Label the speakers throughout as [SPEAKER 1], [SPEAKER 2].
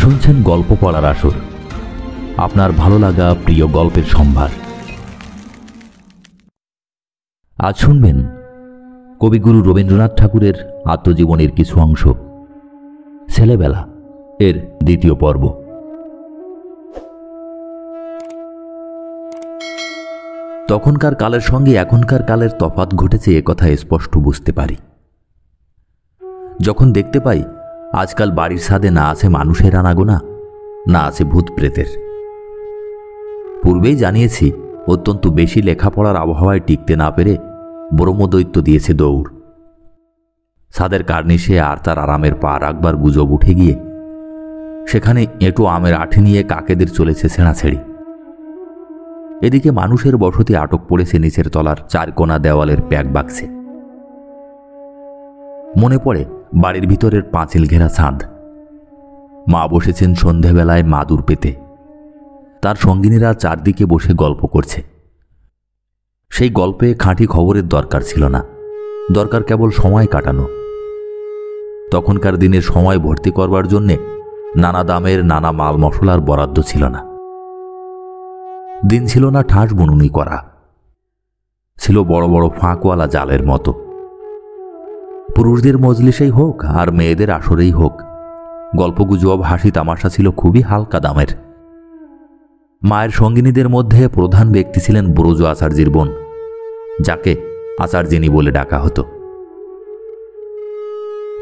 [SPEAKER 1] শুনছেন গল্প পড়ার আসর, আপনার ভালো লাগা প্রিয় গল্পের সম্ভার। আজ শুনবেন কবিগুরু রবীন্দ্রনাথ ঠাকুরের আত্মজীবনের কিছু অংশ, ছেলেবেলা এর দ্বিতীয় পর্ব। তখনকার কালের সঙ্গে এখনকার কালের তফাৎ ঘটেছে একথা স্পষ্ট বুঝতে পারি যখন দেখতে পাই আজকাল বাড়ির ছাদে না আছে মানুষের আনাগোনা, না আছে ভূত প্রেতের। পূর্বেই জানিয়েছি, অত্যন্ত বেশি লেখাপড়ার আবহাওয়ায় টিকতে না পেরে ব্রহ্মদৈত্য দিয়েছে দৌড়। ছাদের কার্নিশে আর তার আরামের পা রাখবার গুজব উঠে গিয়ে সেখানে এঁটো আমের আঠি নিয়ে কাকেদের চলেছে ছেঁড়াছেড়ি। এদিকে মানুষের বসতি আটক পড়েছে নিচের তলার চারকোনা দেওয়ালের প্যাক বাক্সে। মনে পড়ে বাড়ির ভিতরের পাঁচিল ঘেরা ছাদ। মা বসেছেন সন্ধেবেলায় মাদুর পেতে, তার সঙ্গিনীরা চারদিকে বসে গল্প করছে। সেই গল্পে খাঁটি খবরের দরকার ছিল না, দরকার কেবল সময় কাটানো। তখনকার দিনের সময় ভর্তি করবার জন্যে নানা দামের নানা মাল মশলার বরাদ্দ ছিল না। দিন ছিল না ঠাস বুনুনি করা, ছিল বড় বড় ফাঁকওয়ালা জালের মতো। পুরুষদের মজলিসেই হোক আর মেয়েদের আসরেই হোক, গল্পগুজব হাসি তামাশা ছিল খুবই হালকা দামের। মায়ের সঙ্গিনীদের মধ্যে প্রধান ব্যক্তি ছিলেন ব্রজ আচার্যের বোন, যাকে আচার্যিনী বলে ডাকা হতো।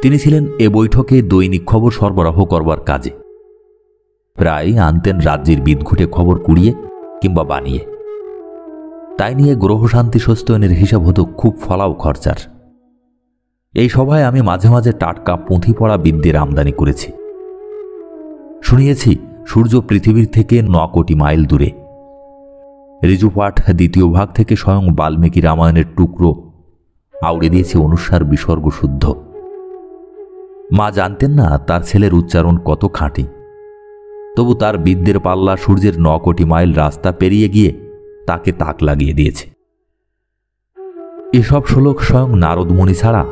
[SPEAKER 1] তিনি ছিলেন এ বৈঠকে দৈনিক খবর সরবরাহ করবার কাজে। প্রায় আনতেন রাজ্যের বিদঘুটে খবর কুড়িয়ে কিংবা বানিয়ে। তাই নিয়ে গ্রহশান্তি সস্তায়নের হিসাব হতো খুব ফলাও খরচার। এই সভায় আমি মাঝে মাঝে টাটকা পুঁথি পড়া বিদ্যের আমদানি করেছি। শুনিয়েছি সূর্য পৃথিবীর থেকে 9 কোটি মাইল দূরে। ঋজুপাঠ দ্বিতীয় ভাগ থেকে স্বয়ং বাল্মীকি রামায়ণের টুকরো আউড়ে দিয়েছে অনুস্বার বিসর্গ শুদ্ধ। মা জানতেন না তার ছেলের উচ্চারণ কত খাঁটি, তবু তার বিদ্যের পাল্লা সূর্যের 9 কোটি মাইল রাস্তা পেরিয়ে গিয়ে তাকে তাক লাগিয়ে দিয়েছে। এসব শ্লোক স্বয়ং নারদমণি ছাড়া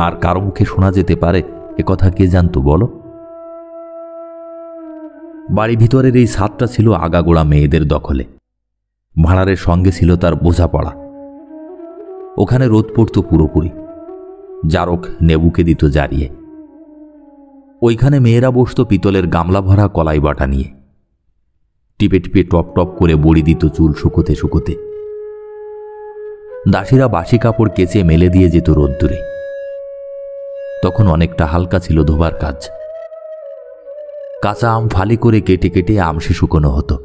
[SPEAKER 1] আর কারো মুখে শোনা যেতে পারে একথা কে জানত বলো? বাড়ি ভিতরের এই ছাদটা ছিল আগাগোড়া মেয়েদের দখলে। ভাঁড়ারের সঙ্গে ছিল তার বোঝাপড়া। ওখানে রোদ পড়ত পুরোপুরি, জারক নেবুকে দিত জ্বারিয়ে। ওইখানে মেয়েরা বসত পিতলের গামলা ভরা কলাই বাটা নিয়ে, টিপে টিপে টপ টপ করে বড়ি দিত চুল শুকোতে শুকোতে। দাসীরা বাসি কাপড় কেচে মেলে দিয়ে যেত রোদ্দুরে। তখন অনেকটা হালকা ছিল ধোবার কাজ। কাঁচা আম ফালি করে কেটে কেটে আমসে শুকোনো হতো।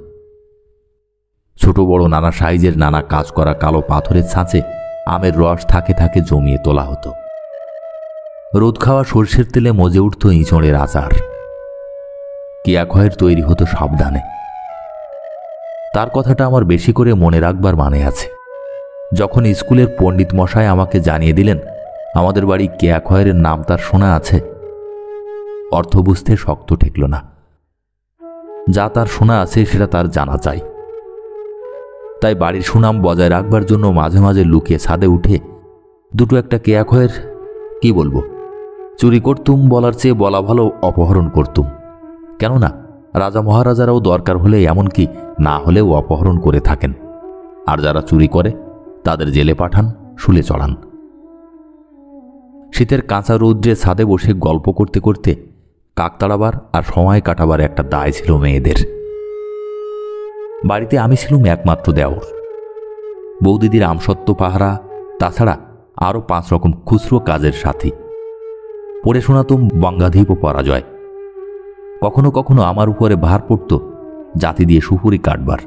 [SPEAKER 1] ছোট বড় নানা সাইজের নানা কাজ করা কালো পাথরের ছাঁচে আমের রস থাকে থাকে জমিয়ে তোলা হতো। রোদ খাওয়া সর্ষের তেলে মজে উঠত ইঁচড়ের আচার। কেয়াখয়ের তৈরি হতো সাবধানে। তার কথাটা আমার বেশি করে মনে রাখবার মানে আছে। যখন স্কুলের পণ্ডিত মশাই আমাকে জানিয়ে দিলেন আমাদের বাড়ি কেয়াখয়ের নাম তার শোনা আছে, অর্থ বুঝতে শক্ত ঠেকল না। যা তার শোনা আছে সেটা তার জানা চাই। তাই বাড়ির সুনাম বজায় রাখবার জন্য মাঝে মাঝে লুকিয়ে ছাদে উঠে দুটো একটা কেয়াখয়ের, কি বলবো, চুরি করতুম বলার চেয়ে বলা ভালো অপহরণ করতুম। কেননা রাজা মহারাজারাও দরকার হলে এমনকি না হলেও অপহরণ করে থাকেন, আর যারা চুরি করে তাদের জেলে পাঠান, শুলে চড়ান। শীতের কাঁচা রৌদ্রে ছাদে বসে গল্প করতে করতে কাক তাড়াবার আর সময় কাটাবার একটা দায় ছিল মেয়েদের। বাড়িতে আমি ছিলুম একমাত্র দেওর। বৌদিদির আমসত্ত্ব পাহারা, তাছাড়া আরও 5 রকম খুচরো কাজের সাথী। পড়ে শোনাতুম বঙ্গাধীপ ও পরাজয়। কখনো কখনো আমার উপরে ভার পড়ত জাতি দিয়ে সুপুরি কাটবার।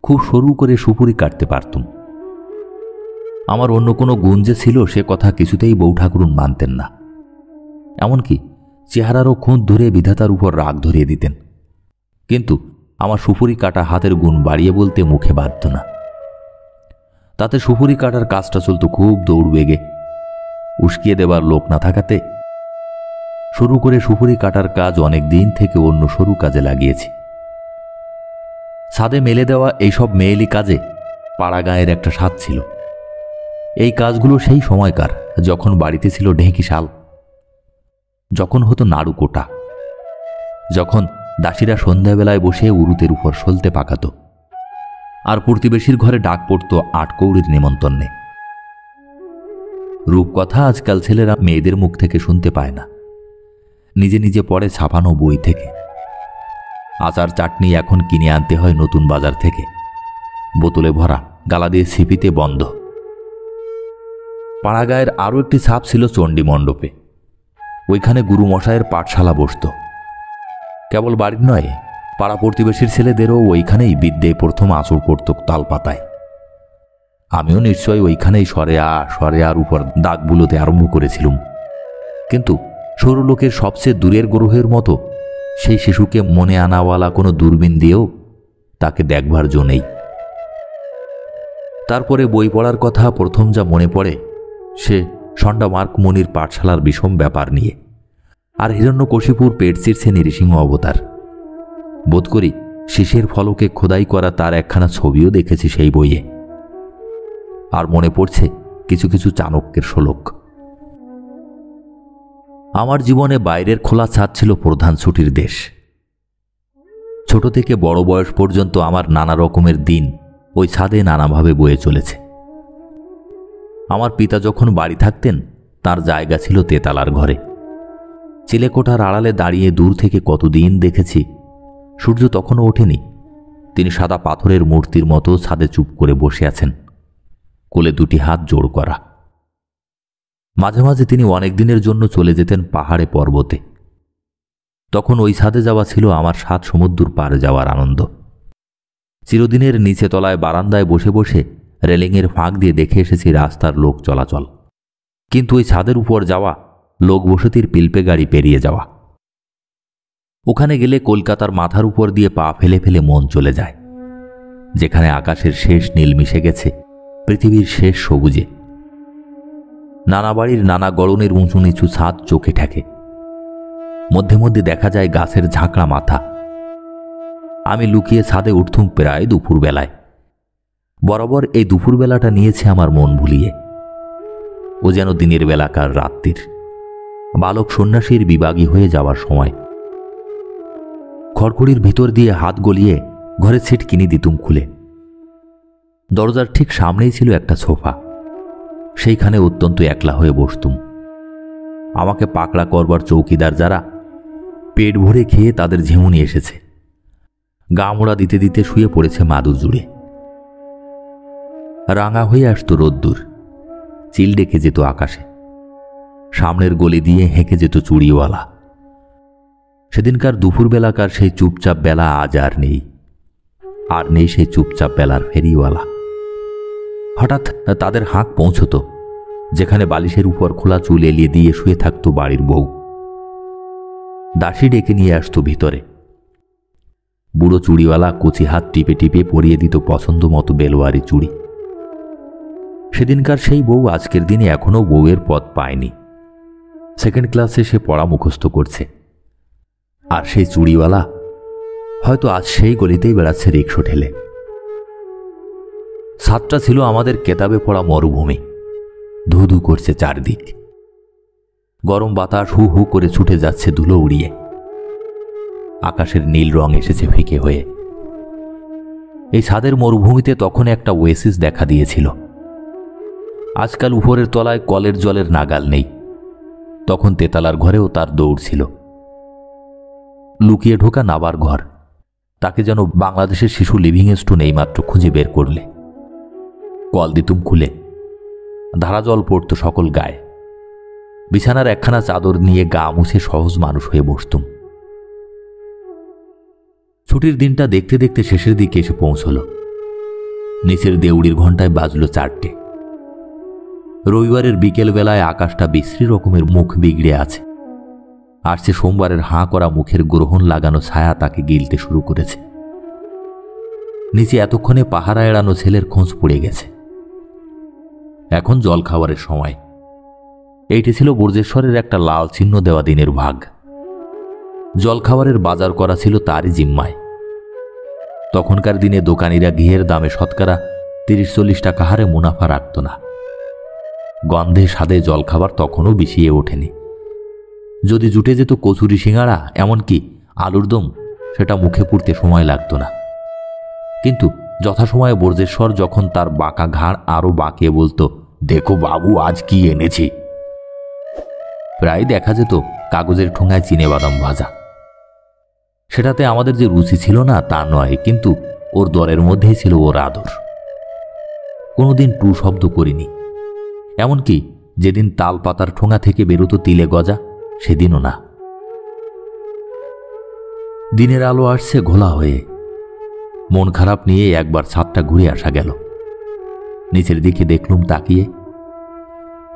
[SPEAKER 1] খুব সরু করে সুপুরি কাটতে পারতুম। আমার অন্য কোনো গুণ যে ছিল সে কথা কিছুতেই বউ ঠাকুরুন মানতেন না। এমনকি চেহারারও খুঁত ধরে বিধাতার উপর রাগ ধরিয়ে দিতেন। কিন্তু আমার সুপুরি কাটা হাতের গুণ বাড়িয়ে বলতে মুখে বাধ্য না। তাতে সুপুরি কাটার কাজটা চলত খুব দৌড় বেগে। উস্কিয়ে দেবার লোক না থাকাতে শুরু করে সুপুরি কাটার কাজ অনেক দিন থেকে অন্য সরু কাজে লাগিয়েছি। ছাদে মেলে দেওয়া এইসব মেয়েলি কাজে পাড়া গাঁয়ের একটা স্বাদ ছিল। এই কাজগুলো সেই সময়কার যখন বাড়িতে ছিল ঢেঁকি শাল, যখন হতো নাড়ু কোটা, যখন দাসীরা সন্ধ্যাবেলায় বসে উরুতের উপর সলতে পাকাত, আর প্রতিবেশীর ঘরে ডাক পড়ত আটকৌড়ির নেমন্তন্নে। রূপকথা আজকাল ছেলেরা মেয়েদের মুখ থেকে শুনতে পায় না, নিজে নিজে পড়ে ছাপানো বই থেকে। আচার চাটনি এখন কিনে আনতে হয় নতুন বাজার থেকে, বোতলে ভরা, গালা দিয়ে ছিপিতে বন্ধ। পাড়াগাঁয়ের আরও একটি ছাপ ছিল চণ্ডী মণ্ডপে। ওইখানে গুরুমশায়ের পাঠশালা বসত। কেবল বাড়ির নয়, পাড়া প্রতিবেশীর ছেলেদেরও ওইখানেই বিদ্যে প্রথম আঁচড় পড়ত তালপাতায়। আমিও নিশ্চয়ই ওইখানেই সরেয়ার উপর দাগ বুলোতে আরম্ভ করেছিলুম। কিন্তু সরু লোকের সবচেয়ে দূরের গ্রহের মতো সেই শিশুকে মনে আনাওয়ালা কোনো দূরবীন দিয়েও তাকে দেখবার জো নেই। তারপরে বই পড়ার কথা প্রথম যা মনে পড়ে সে সন্ডা মার্ক মনির পাঠশালার বিষম ব্যাপার নিয়ে, আর হিরণ্যকশিপুর পেট চিরছে নৃসিংহ অবতার। বোধ করি শীষের ফলকে খোদাই করা তার একখানা ছবিও দেখেছি সেই বইয়ে। আর মনে পড়ছে কিছু কিছু চাণক্যের শ্লোক। আমার জীবনে বাইরের খোলা ছাদ ছিল প্রধান ছুটির দেশ। ছোট থেকে বড় বয়স পর্যন্ত আমার নানা রকমের দিন ওই ছাদে নানাভাবে বয়ে চলেছে। আমার পিতা যখন বাড়ি থাকতেন তার জায়গা ছিল তেতালার ঘরে। চিলেকোঠার আড়ালে দাঁড়িয়ে দূর থেকে কতদিন দেখেছি। সূর্য তখনও ওঠেনি, তিনি সাদা পাথরের মূর্তির মতো ছাদে চুপ করে বসে আছেন, কোলে দুটি হাত জোড় করা। মাঝে মাঝে তিনি অনেক দিনের জন্য চলে যেতেন পাহাড়ে পর্বতে। তখন ওই ছাদে যাওয়া ছিল আমার 7 সমুদ্র পারে যাওয়ার আনন্দ। চিরদিনের নিচে তলায় বারান্দায় বসে বসে রেলিংয়ের ফাঁক দিয়ে দেখে এসেছি রাস্তার লোক চলাচল, কিন্তু ওই ছাদের উপর যাওয়া, লোক বসতির পিলপে গাড়ি পেরিয়ে যাওয়া, ওখানে গেলে কলকাতার মাথার উপর দিয়ে পা ফেলে ফেলে মন চলে যায়, যেখানে আকাশের শেষ নীল মিশে গেছে পৃথিবীর শেষ সবুজে। নানা বাড়ির নানা গড়নের উঁচু নিচু ছাদ চোখে ঠেকে, মধ্যে মধ্যে দেখা যায় গাছের ঝাঁকড়া মাথা। আমি লুকিয়ে ছাদে উঠতুম প্রায় দুপুরবেলায়। বরাবর এই দুপুরবেলাটা নিয়েছে আমার মন ভুলিয়ে। ও যেন দিনের বেলাকার রাত্রির বালক সন্ন্যাসীর বিবাগী হয়ে যাওয়ার সময়। খড়খড়ির ভিতর দিয়ে হাত গলিয়ে ঘরে ছিট কিনে দিতুম খুলে। দরজার ঠিক সামনেই ছিল একটা সোফা, সেইখানে অত্যন্ত একলা হয়ে বসতুম। আমাকে পাকড়া করবার চৌকিদার যারা পেট ভরে খেয়ে তাদের ঝেমুনি এসেছে, গা মোড়া দিতে দিতে শুয়ে পড়েছে মাদুর জুড়ে। রাঙা হয়ে আসতো রোদ্দুর, চিল ডেকে যেত আকাশে, সামনের গলি দিয়ে হেঁকে যেত চুড়িওয়ালা। সেদিনকার দুপুরবেলাকার সেই চুপচাপ বেলা আজ আর নেই, আর নেই সেই চুপচাপ বেলার ফেরিওয়ালা। হঠাৎ তাদের হাঁক পৌঁছত, যেখানে বালিশের উপর খোলা চুল এলিয়ে দিয়ে শুয়ে থাকত বাড়ির বউ। দাসী ডেকে নিয়ে আসতো ভিতরে। বুড়ো চুড়িওয়ালা কচি হাত টিপে টিপে পরিয়ে দিত পছন্দ মতো বেলোয়ারি চুড়ি। সেদিনকার সেই বউ আজকের দিনে এখনও বউয়ের পদ পায়নি। 2nd ক্লাসে সে পড়া মুখস্থ করছে। আর সেই চুড়িওয়ালা হয়তো আজ সেই গলিতেই বেড়াচ্ছে রিকশো ঠেলে। ছাদটা ছিল আমাদের কেতাবে পড়া মরুভূমি, ধু ধু করছে চারদিক। গরম বাতাস হু হু করে ছুটে যাচ্ছে ধুলো উড়িয়ে। আকাশের নীল রং এসেছে ফিকে হয়ে। এই ছাদের মরুভূমিতে তখন একটা ওয়েসিস দেখা দিয়েছিল। আজকাল উপরের তলায় কলের জলের নাগাল নেই, তখন তেতালার ঘরেও তার দৌড় ছিল। লুকিয়ে ঢোকা নাবার ঘর, তাকে যেন বাংলাদেশের শিশু লিভিংস্টোন এইমাত্র খুঁজে বের করলে। কল দিতুম খুলে, ধারা জল পড়ত সকল গায়ে। বিছানার একখানা চাদর নিয়ে গা মুছে সহজ মানুষ হয়ে বসতুম। ছুটির দিনটা দেখতে দেখতে শেষের দিকে এসে পৌঁছল। নিচের দেউড়ির ঘণ্টায় বাজল 4টে। রবিবারের বিকেল বেলায় আকাশটা বিশ্রী রকমের মুখ বিগড়ে আছে, আর সে সোমবারের হাঁ করা মুখের গ্রহণ লাগানো ছায়া তাকে গিলতে শুরু করেছে। নিচে এতক্ষণে পাহারা এড়ানো ছেলের খোঁজ পড়ে গেছে। এখন জল খাবারের সময়। এইটি ছিল বর্জেশ্বরের একটা লাল চিহ্ন দেওয়া দিনের ভাগ। জলখাবারের বাজার করা ছিল তারই জিম্মায়। তখনকার দিনে দোকানিরা ঘিয়ের দামে শতকরা 30-40 টাকা হারে মুনাফা রাখত না। গন্ধে স্বাদে জলখাবার তখনও বিষিয়ে ওঠেনি। যদি জুটে যেত কচুরি সিঙাড়া, এমনকি আলুর দম সেটা মুখে পুড়তে সময় লাগতো না, কিন্তু যথাসময়ে বর্জেশ্বর যখন তার বাঁকা ঘাড় আরো বাঁকিয়ে বলতো, দেখো বাবু আজ কি এনেছি, প্রায় দেখা যেত কাগজের ঠোঙায় চিনেবাদাম ভাজা। সেটাতে আমাদের যে রুচি ছিল না তা নয়, কিন্তু ওর দরের মধ্যেই ছিল ওর আদর। কোনোদিন টু শব্দ করিনি, এমনকি যেদিন তাল পাতার ঠোঙা থেকে বেরোতো তিলে গজা, সেদিনও না। দিনের আলো আসছে ঘোলা হয়ে। মন খারাপ নিয়ে একবার ছাদটা ঘুরে আসা গেল। নিচের দিকে দেখলুম তাকিয়ে,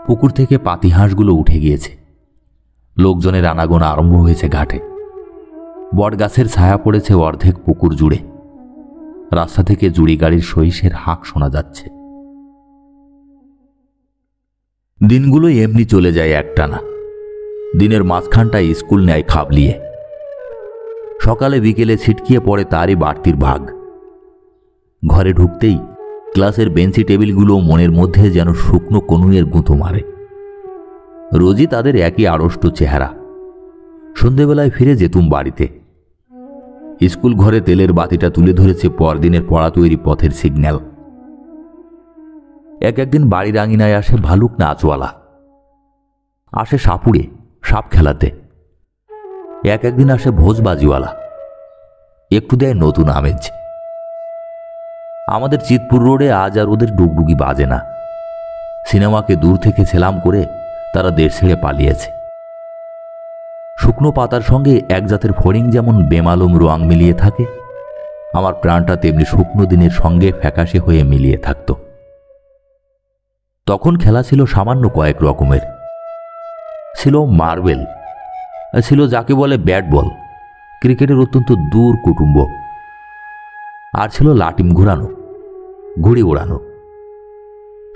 [SPEAKER 1] পুকুর থেকে পাতিহাঁসগুলো উঠে গিয়েছে। লোকজনের আনাগোনা আরম্ভ হয়েছে ঘাটে। বটগাছের ছায়া পড়েছে অর্ধেক পুকুর জুড়ে। রাস্তা থেকে জুড়ি গাড়ির সহিসের হাঁক শোনা যাচ্ছে। দিনগুলো এমনি চলে যায় একটানা। দিনের মাঝখানটায় স্কুল নেয় খাবলিয়ে। সকালে বিকেলে ছিটকিয়ে পড়ে তারই বাড়তির ভাগ। ঘরে ঢুকতেই ক্লাসের বেঞ্চি টেবিলগুলো মনের মধ্যে যেন শুকনো কনুইয়ের গুঁতো মারে। রোজই তাদের একই আড়ষ্ট চেহারা। সন্ধেবেলায় ফিরে যেতুম বাড়িতে। স্কুল ঘরে তেলের বাতিটা তুলে ধরেছে পরদিনের পড়া তৈরি পথের সিগন্যাল। একদিন বাড়ির আঙিনায় আসে ভালুক নাচওয়ালা, আসে সাপুড়ে সাপ খেলাতে। একদিন আসে ভোজবাজিওয়ালা, একটু দেয় নতুন আমেজ। আমাদের চিতপুর রোডে আজ আর ওদের ডুগডুগি বাজে না। সিনেমাকে দূর থেকে সেলাম করে তারা দেশ ছেড়ে পালিয়েছে। শুকনো পাতার সঙ্গে এক জাতের ফড়িং যেমন বেমালুম রং মিলিয়ে থাকে, আমার প্রাণটা তেমনি শুকনো দিনের সঙ্গে ফ্যাকাশে হয়ে মিলিয়ে থাকত। তখন খেলা ছিল সামান্য কয়েক রকমের। ছিল মার্বেল, ছিল যাকে বলে ব্যাট বল, ক্রিকেটের অত্যন্ত দূর কুটুম্ব, আর ছিল লাটিম ঘুরানো, ঘুড়ি ওড়ানো।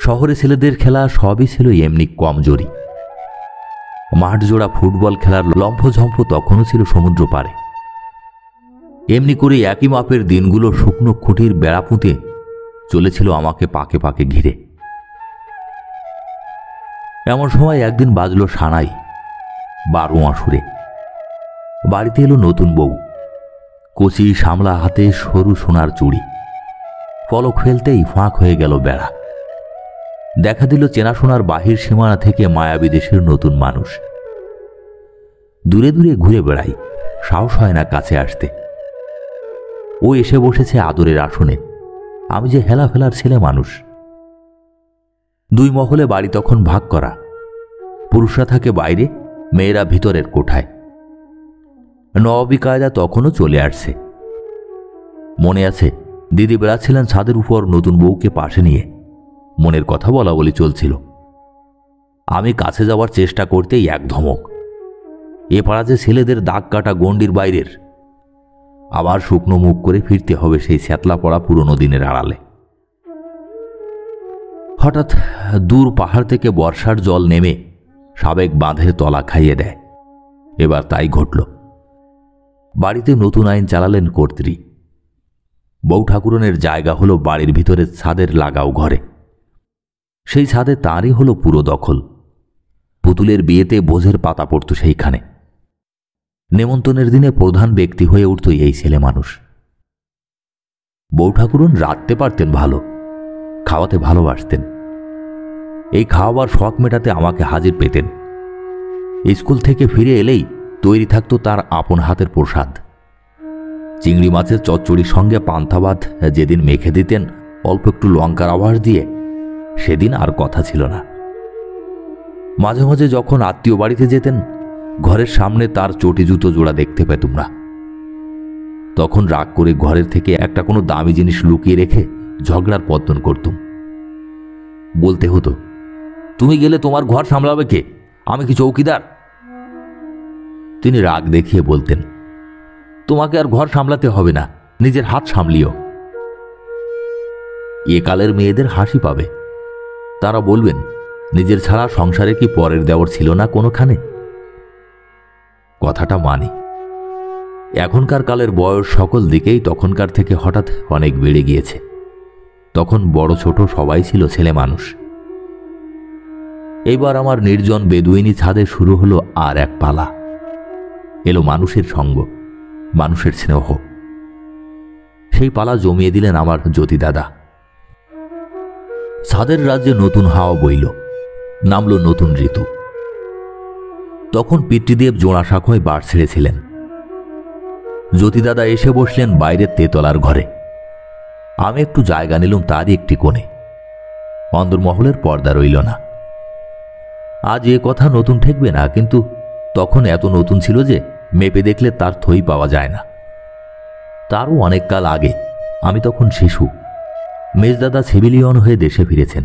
[SPEAKER 1] শহরে ছেলেদের খেলা সবই ছিল এমনি কমজোরি। মাঠ জোড়া ফুটবল খেলার লম্ফঝম্প তখনও ছিল সমুদ্র পারে। এমনি করে একই মাপের দিনগুলো শুকনো খুঁটির বেড়া পুঁতে চলেছিল আমাকে পাকে পাকে ঘিরে। এমন সময় একদিন বাজল সানাই, 12 আঁশুরে। বাড়িতে এলো নতুন বউ, কচি সামলা হাতে সরু সোনার চুড়ি। পলক ফেলতেই ফাঁক হয়ে গেল বেড়া। দেখা দিল চেনাশোনার বাহির সীমানা থেকে মায়াবী দেশের নতুন মানুষ। দূরে দূরে ঘুরে বেড়াই, সাহস হয় না কাছে আসতে। ও এসে বসেছে আদরের আসনে, আমি যে হেলা ফেলার ছেলে মানুষ। 2 মহলে বাড়ি তখন ভাগ করা। পুরুষরা থাকে বাইরে, মেয়েরা ভিতরের কোঠায়। নবাবী কায়দা তখনও চলে আসছে। মনে আছে দিদি বেড়াচ্ছিলেন ছাদের উপর নতুন বউকে পাশে নিয়ে। মনের কথা বলা বলি চলছিল। আমি কাছে যাওয়ার চেষ্টা করতেই এক ধমক। এ পাড়া যে ছেলেদের দাগ কাটা গণ্ডির বাইরের। আবার শুকনো মুখ করে ফিরতে হবে সেই স্যাতলা পড়া পুরনো দিনের আড়ালে। হঠাৎ দূর পাহাড় থেকে বর্ষার জল নেমে সাবেক বাঁধের তলা খাইয়ে দেয়। এবার তাই ঘটল। বাড়িতে নতুন আইন চালালেন কর্ত্রী। বউ ঠাকুরনের জায়গা হলো বাড়ির ভিতরে ছাদের লাগাও ঘরে। সেই ছাদে তাঁরই হলো পুরো দখল। পুতুলের বিয়েতে বোঝের পাতা পড়ত সেইখানে। নেমন্তন্নের দিনে প্রধান ব্যক্তি হয়ে উঠত এই ছেলে মানুষ। বউ ঠাকুরন রাঁধতে পারতেন ভালো, খাওয়াতে ভালোবাসতেন। এই খাওয়াবার শখ মেটাতে আমাকে হাজির পেতেন। স্কুল থেকে ফিরে এলেই তৈরি থাকতো তার আপন হাতের প্রসাদ। চিংড়ি মাছের চচ্চড়ির সঙ্গে পান্তা ভাত যেদিন মেখে দিতেন অল্প একটু লঙ্কার আভাস দিয়ে, সেদিন আর কথা ছিল না। মাঝে মাঝে যখন আত্মীয় বাড়িতে যেতেন, ঘরের সামনে তার চটি জুতো জোড়া দেখতে পেতুম না। তখন রাগ করে ঘরের থেকে একটা কোনো দামি জিনিস লুকিয়ে রেখে ঝগড়ার পত্তন করতুম। বলতে হতো, তুমি গেলে তোমার ঘর সামলাবে কে? আমি কি চৌকিদার? তিনি রাগ দেখিয়ে বলতেন, তোমাকে আর ঘর সামলাতে হবে না, নিজের হাত সামলিও। একালের মেয়েদের হাসি পাবে। তারা বলবেন, নিজের ছাড়া সংসারে কি পরের দেওয়ার ছিল না কোনোখানে? কথাটা মানি। এখনকার কালের বয়স সকল দিকেই তখনকার থেকে হঠাৎ অনেক বেড়ে গিয়েছে। তখন বড় ছোট সবাই ছিল ছেলে মানুষ। এইবার আমার নির্জন বেদুইনি ছাদে শুরু হলো আর এক পালা। এলো মানুষের সঙ্গ। মানুষের স্নেহ। সেই পালা জমিয়ে দিলেন আমার জ্যোতি দাদা। ছাদের রাজ্যে নতুন হাওয়া বইল, নামল নতুন ঋতু। তখন পিতৃদেব জোড়া শাখায় বাড় ছেড়েছিলেন। জ্যোতিদাদা এসে বসলেন বাইরের তেতলার ঘরে। আমি একটু জায়গা নিলাম তারই একটি কোণে। অন্দরমহলের পর্দা রইল না। আজ এ কথা নতুন ঠেকবে না, কিন্তু তখন এত নতুন ছিল যে মেপে দেখলে তার থই পাওয়া যায় না। তারও অনেক কাল আগে, আমি তখন শিশু। মেজদাদা সিভিলিয়ন হয়ে দেশে ফিরেছেন।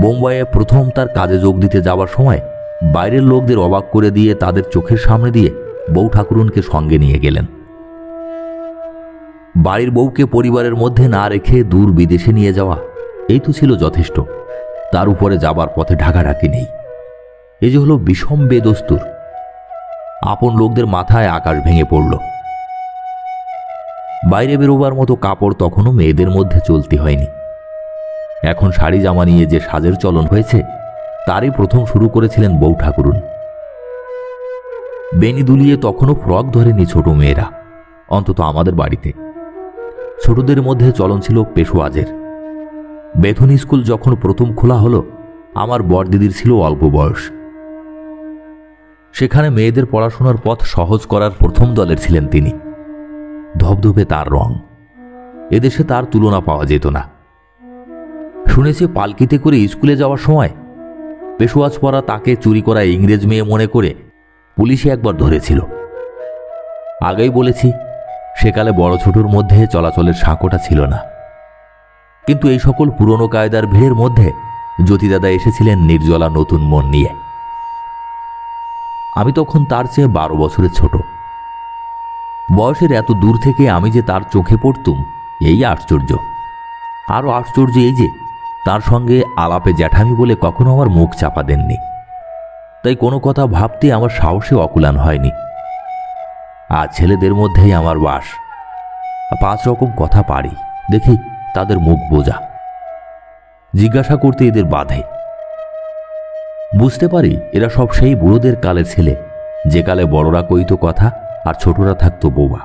[SPEAKER 1] বোম্বাইয়ে প্রথম তার কাজে যোগ দিতে যাওয়ার সময় বাইরের লোকদের অবাক করে দিয়ে তাদের চোখের সামনে দিয়ে বউ ঠাকুরুনকে সঙ্গে নিয়ে গেলেন। বাড়ির বউকে পরিবারের মধ্যে না রেখে দূর বিদেশে নিয়ে যাওয়া, এই তো ছিল যথেষ্ট। তার উপরে যাবার পথে ঢাকাঢাকি নেই। এই যে হলো বিষম বেদস্তুর। আপন লোকদের মাথায় আকাশ ভেঙে পড়ল। বাইরে বেরোবার মতো কাপড় তখনও মেয়েদের মধ্যে চলতি হয়নি। এখন শাড়ি জামা নিয়ে যে সাজের চলন হয়েছে, তারই প্রথম শুরু করেছিলেন বউ ঠাকুরুন। বেনি দুলিয়ে তখনও ফ্রক ধরেনি ছোট মেয়েরা, অন্তত আমাদের বাড়িতে। ছোটদের মধ্যে চলন ছিল পেশোয়াজের। বেথুন স্কুল যখন প্রথম খোলা হলো, আমার বড়দিদির ছিল অল্প বয়স। সেখানে মেয়েদের পড়াশোনার পথ সহজ করার প্রথম দলের ছিলেন তিনি। ধবধবে তার রং, এদেশে তার তুলনা পাওয়া যেত না। শুনেছি পালকিতে করে স্কুলে যাওয়ার সময় পেশোয়াজ পরা তাকে চুরি করা ইংরেজ মেয়ে মনে করে পুলিশে একবার ধরেছিল। আগেই বলেছি, সেকালে বড় ছোটর মধ্যে চলাচলের সাঁকোটা ছিল না। কিন্তু এই সকল পুরনো কায়দার ভিড়ের মধ্যে জ্যোতিদাদা এসেছিলেন নির্জলা নতুন মন নিয়ে। আমি তখন তার চেয়ে 12 বছরের ছোট। বয়সের এত দূর থেকে আমি যে তার চোখে পড়তুম, এই আশ্চর্য। আরও আশ্চর্য এই যে তার সঙ্গে আলাপে জ্যাঠামি বলে কখনো আমার মুখ চাপা দেননি। তাই কোনো কথা ভাবতে আমার সাহসে অকুলান হয়নি। আজ ছেলেদের মধ্যেই আমার বাস। 5 রকম কথা পারি, দেখি তাদের মুখ বোঝা। জিজ্ঞাসা করতে এদের বাধে। বুঝতে পারি এরা সব সেই বুড়োদের কালের ছেলে, যে কালে বড়রা কইতো কথা আর ছোটরা থাকতো বোবা।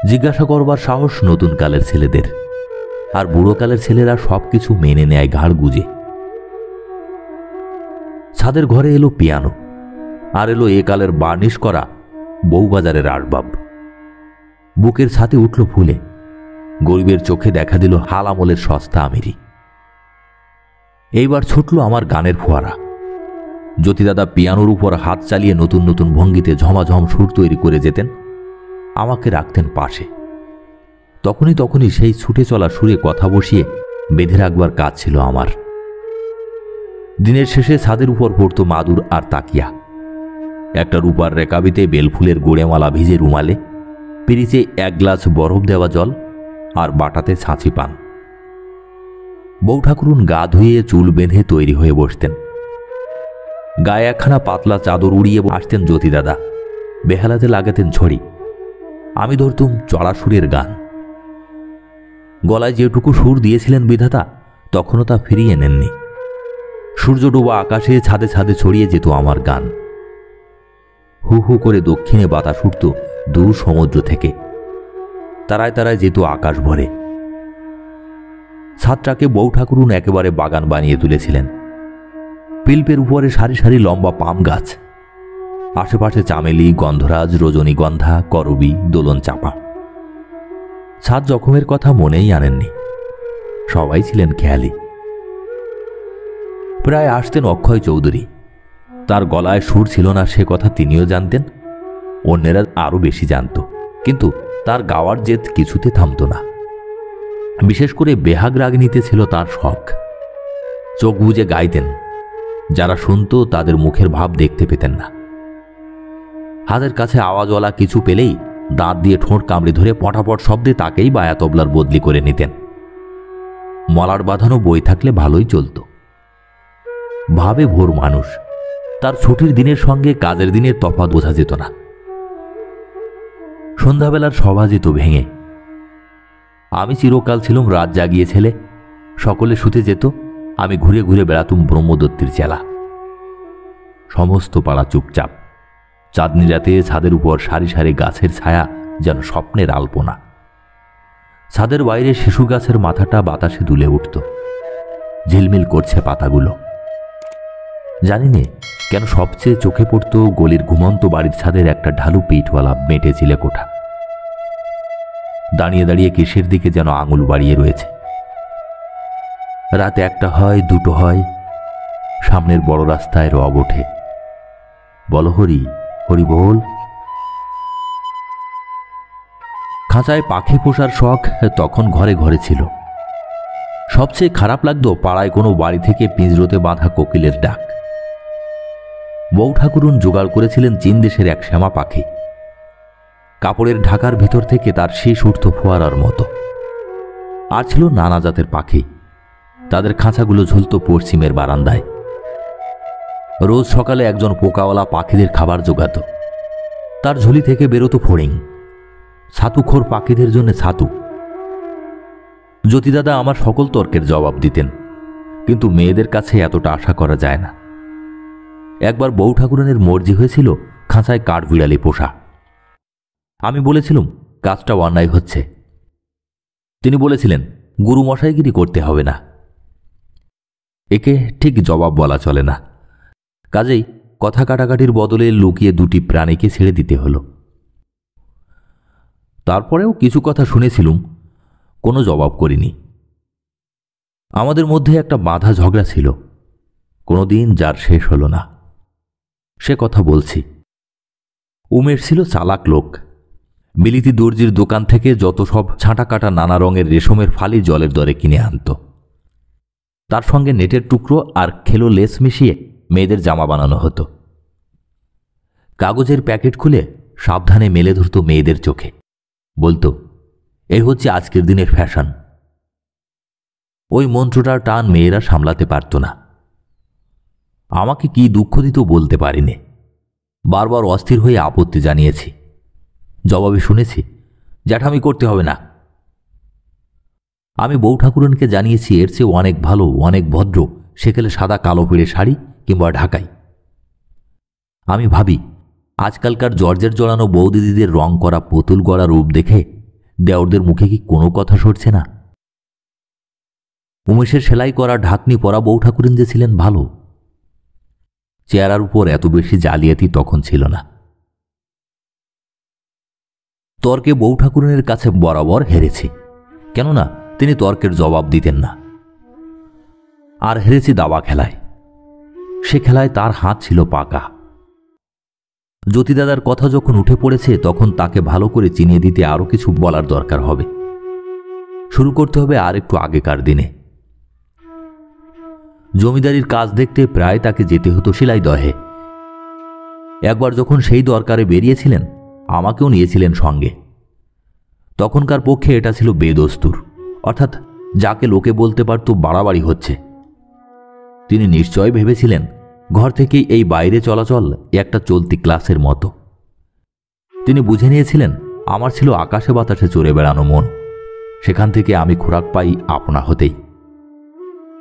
[SPEAKER 1] জিজ্ঞাসা করবার সাহস নতুন কালের ছেলেদের, আর বুড়ো কালের ছেলেরা সবকিছু মেনে নেয় ঘাড় গুজে। ছাদের ঘরে এলো পিয়ানো, আর এলো এ কালের বার্নিশ করা বউবাজারের আসবাব। বুকের ছাতি উঠল ফুলে। গরিবের চোখে দেখা দিল হাল আমলের সস্তা আমিরি। এইবার ছুটল আমার গানের ফোয়ারা। জ্যোতিদাদা পিয়ানোর উপর হাত চালিয়ে নতুন নতুন ভঙ্গিতে ঝমাঝম সুর তৈরি করে যেতেন, আমাকে রাখতেন পাশে। তখনই সেই ছুটে চলা সুরে কথা বসিয়ে বেঁধে রাখবার কাজ ছিল আমার। দিনের শেষে ছাদের উপর পড়ত মাদুর আর তাকিয়া। একটা রূপার রেকাবিতে বেলফুলের গোড়েমালা ভিজে রুমালে, পিরিচে 1 গ্লাস বরফ দেওয়া জল, আর বাটাতে ছাঁচি পান। বউ ঠাকুরুন গা ধুয়ে চুল বেঁধে তৈরি হয়ে বসতেন। গায়ে একখানা পাতলা চাদর উড়িয়ে আসতেন জ্যোতিদাদা। বেহালাতে লাগাতেন ছড়ি। আমি ধরতুম চড়া সুরের গান। গলায় যেটুকু সুর দিয়েছিলেন বিধাতা, তখনও তা ফিরিয়ে নেননি। সূর্য ডোবা আকাশে ছাদে ছাদে ছড়িয়ে যেত আমার গান। হু হু করে দক্ষিণে বাতাস উঠত দূর সমুদ্র থেকে। তারায় তারায় যেত আকাশ ভরে। ছাদটাকে বউ ঠাকুরুন একেবারে বাগান বানিয়ে তুলেছিলেন। পিলপের উপরে সারি সারি লম্বা পাম গাছ, আশেপাশে চামেলি, গন্ধরাজ, রজনীগন্ধা, করবী, দোলন চাপা। ছাদ জখমের কথা মনেই আনেননি। সবাই ছিলেন খেয়ালি। প্রায় আসতেন অক্ষয় চৌধুরী। তার গলায় সুর ছিল না সে কথা তিনিও জানতেন, অন্যেরা আরও বেশি জানত। কিন্তু তার গাওয়ার জেদ কিছুতে থামত না। বিশেষ করে বেহাগ রাগিনীতে ছিল তার শখ। চোখ বুজে গাইতেন। যারা শুনত তাদের মুখের ভাব দেখতে পেতেন না। হাতের কাছে আওয়াজওয়ালা কিছু পেলেই দাঁত দিয়ে ঠোঁট কামড়ে ধরে পটাপট শব্দে তাকেই বায়া তবলার বদলি করে নিতেন। মলার বাঁধানো বই থাকলে ভালোই চলত। ভাবে ভোর মানুষ, তার ছুটির দিনের সঙ্গে কাজের দিনের তফাৎ বোঝা যেত না। সন্ধ্যাবেলার সভা যেত ভেঙে। আমি চিরকাল ছিলাম রাত জাগিয়ে ছেলে। সকলে শুতে যেত, আমি ঘুরে ঘুরে বেড়াতুম ব্রহ্মদত্তির চেলা। সমস্ত পাড়া চুপচাপ। চাঁদনি রাতে ছাদের উপর সারি সারি গাছের ছায়া যেন স্বপ্নের আলপনা। ছাদের বাইরে শিশু গাছের মাথাটা বাতাসে দুলে উঠত, ঝিলমিল করছে পাতাগুলো। জানি নে কেন সবচেয়ে চোখে পড়ত গলির ঘুমন্ত বাড়ির ছাদের একটা ঢালু পিঠওয়ালা মেটে চিলে কোঠা। দাঁড়িয়ে দাঁড়িয়ে কিসের দিকে যেন আঙুল বাড়িয়ে রয়েছে। রাত 1টা হয়, 2টো হয়, সামনের বড় রাস্তায় রব ওঠে, বলো হরি, হরি বল। খাঁচায় পাখি পোষার শখ তখন ঘরে ঘরে ছিল। সবচেয়ে খারাপ লাগতো পাড়ায় কোনো বাড়ি থেকে পিঁজরোতে বাঁধা কোকিলের ডাক। বউ ঠাকুরুন জোগাড় করেছিলেন চীন দেশের এক শ্যামা পাখি। কাপড়ের ঢাকার ভিতর থেকে তার শীষ উঠত ফোয়ারার মতো। আর ছিল নানা জাতের পাখি, তাদের খাঁচাগুলো ঝুলত পশ্চিমের বারান্দায়। রোজ সকালে একজন পোকাওয়ালা পাখিদের খাবার জোগাত। তার ঝুলি থেকে বেরোতো ফড়িং, ছাতুখোর পাখিদের জন্য ছাতু। জ্যোতিদাদা আমার সকল তর্কের জবাব দিতেন, কিন্তু মেয়েদের কাছে এতটা আশা করা যায় না। একবার বউ ঠাকুরানের মর্জি হয়েছিল খাঁচায় কাঠবিড়ালি পোষা। আমি বলেছিলাম কাজটা অন্যায় হচ্ছে। তিনি বলেছিলেন গুরু মশাইগিরি করতে হবে না। একে ঠিক জবাব বলা চলে না, কাজেই কথা কাটাকাটির বদলে লুকিয়ে 2টি প্রাণীকে ছেড়ে দিতে হলো। তারপরেও কিছু কথা শুনেছিলুম, কোনো জবাব করিনি। আমাদের মধ্যে একটা বাঁধা ঝগড়া ছিল, কোনোদিন যার শেষ হলো না। সে কথা বলছি। উমেশ ছিল চালাক লোক। বিলিতি দর্জির দোকান থেকে যত সব ছাঁটা কাটা নানা রঙের রেশমের ফালি জলের দরে কিনে আনত। তার সঙ্গে নেটের টুকরো আর খেলো লেস মিশিয়ে মেয়েদের জামা বানানো হতো। কাগজের প্যাকেট খুলে সাবধানে মেলে ধরত মেয়েদের চোখে, বলতো এই হচ্ছে আজকের দিনের ফ্যাশন। ওই মন্ত্রটার টান মেয়েরা সামলাতে পারত না। আমাকে কি দুঃখ দিত বলতে পারিনি। বারবার অস্থির হয়ে আপত্তি জানিয়েছি। জবাবে শুনেছি জ্যাঠামি করতে হবে না। আমি বউ ঠাকুরনকে জানিয়েছি এর চেয়ে অনেক ভালো, অনেক ভদ্র সেকেলে সাদা কালো পেড়ে শাড়ি কিংবা ঢাকাই। আমি ভাবি আজকালকার জর্জের জড়ানো বৌদিদিদের রং করা পুতুল গড়া রূপ দেখে দেওরদের মুখে কি কোনো কথা সরছে না? উমেশের সেলাই করা ঢাকনি পরা বউ ঠাকুরন যে ছিলেন ভালো। চেহারার উপর এত বেশি জালিয়াতি তখন ছিল না। তর্কে বউ ঠাকুরনের কাছে বরাবর হেরেছি, কেননা তিনি তর্কের জবাব দিতেন না। আর হেরেছি দাবা খেলায়। সে খেলায় তার হাত ছিল পাকা। জ্যোতিদাদার কথা যখন উঠে পড়েছে তখন তাকে ভালো করে চিনিয়ে দিতে আরও কিছু বলার দরকার হবে। শুরু করতে হবে আর একটু আগেকার দিনে। জমিদারির কাজ দেখতে প্রায় তাকে যেতে হতো শিলাইদহে। একবার যখন সেই দরকারে বেরিয়েছিলেন আমাকেও নিয়েছিলেন সঙ্গে। তখনকার পক্ষে এটা ছিল বেদস্তুর, অর্থাৎ যাকে লোকে বলতে পারত বাড়াবাড়ি হচ্ছে। তিনি নিশ্চয় ভেবেছিলেন ঘর থেকেই এই বাইরে চলাচল একটা চলতি ক্লাসের মতো। তিনি বুঝে নিয়েছিলেন আমার ছিল আকাশে বাতাসে চড়ে বেড়ানো মন, সেখান থেকে আমি খোরাক পাই আপনা হতেই।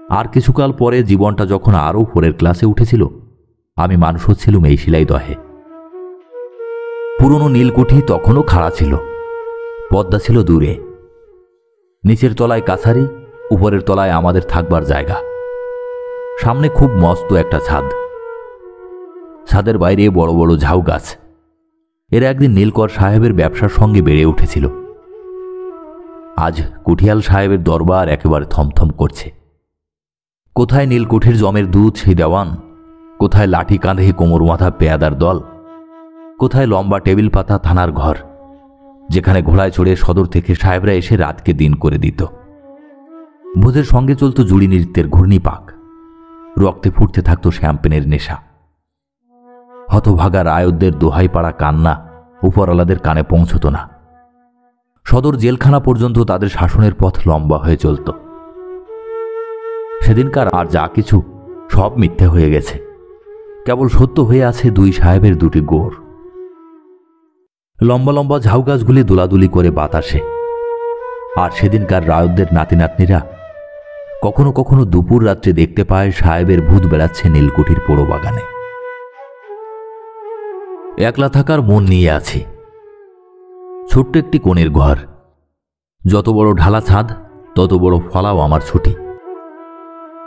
[SPEAKER 1] আর কিছুকাল পরে জীবনটা যখন আরও উপরের ক্লাসে উঠেছিল আমি মানুষ হচ্ছিলুম এই শিলাইদহে। পুরনো নীলকুঠি তখনও খাড়া ছিল, পদ্মা ছিল দূরে। নিচের তলায় কাছারি, উপরের তলায় আমাদের থাকবার জায়গা। সামনে খুব মস্ত একটা ছাদ, ছাদের বাইরে বড় বড় ঝাউ গাছ। এরা একদিন নীলকর সাহেবের ব্যবসার সঙ্গে বেড়ে উঠেছিল। আজ কুঠিয়াল সাহেবের দরবার একেবারে থমথম করছে। কোথায় নীলকুঠির জমের দুধ সেই দেওয়ান, কোথায় লাঠি কাঁধে কোমর মাথা পেয়াদার দল, কোথায় লম্বা টেবিল পাতা থানার ঘর, যেখানে ঘোড়ায় চড়ে সদর থেকে সাহেবরা এসে রাতকে দিন করে দিত। ভোজের সঙ্গে চলত জুড়ি নৃত্যের ঘূর্ণিপাক, রক্তে ফুটতে থাকত শ্যাম্পেনের নেশা। হতভাগা রায়তদের দোহাই পাড়া কান্না উপরওয়ালাদের কানে পৌঁছত না। সদর জেলখানা পর্যন্ত তাদের শাসনের পথ লম্বা হয়ে চলত। সেদিনকার আর যা কিছু সব মিথ্যে হয়ে গেছে, কেবল সত্য হয়ে আছে 2 সাহেবের 2টি গোড়। লম্বা লম্বা ঝাউ গাছগুলি দোলাদুলি করে বাতাসে। আর সেদিনকার রায়তদের নাতি নাতনিরা কখনো কখনো দুপুর রাত্রে দেখতে পায় সাহেবের ভূত বেড়াচ্ছে নীলকুঠির পোড়ো বাগানে। একলা থাকার মন নিয়ে আছি। ছোট্ট একটি কোণের ঘর, যত বড় ঢালা ছাদ তত বড় ফলাও আমার ছুটি।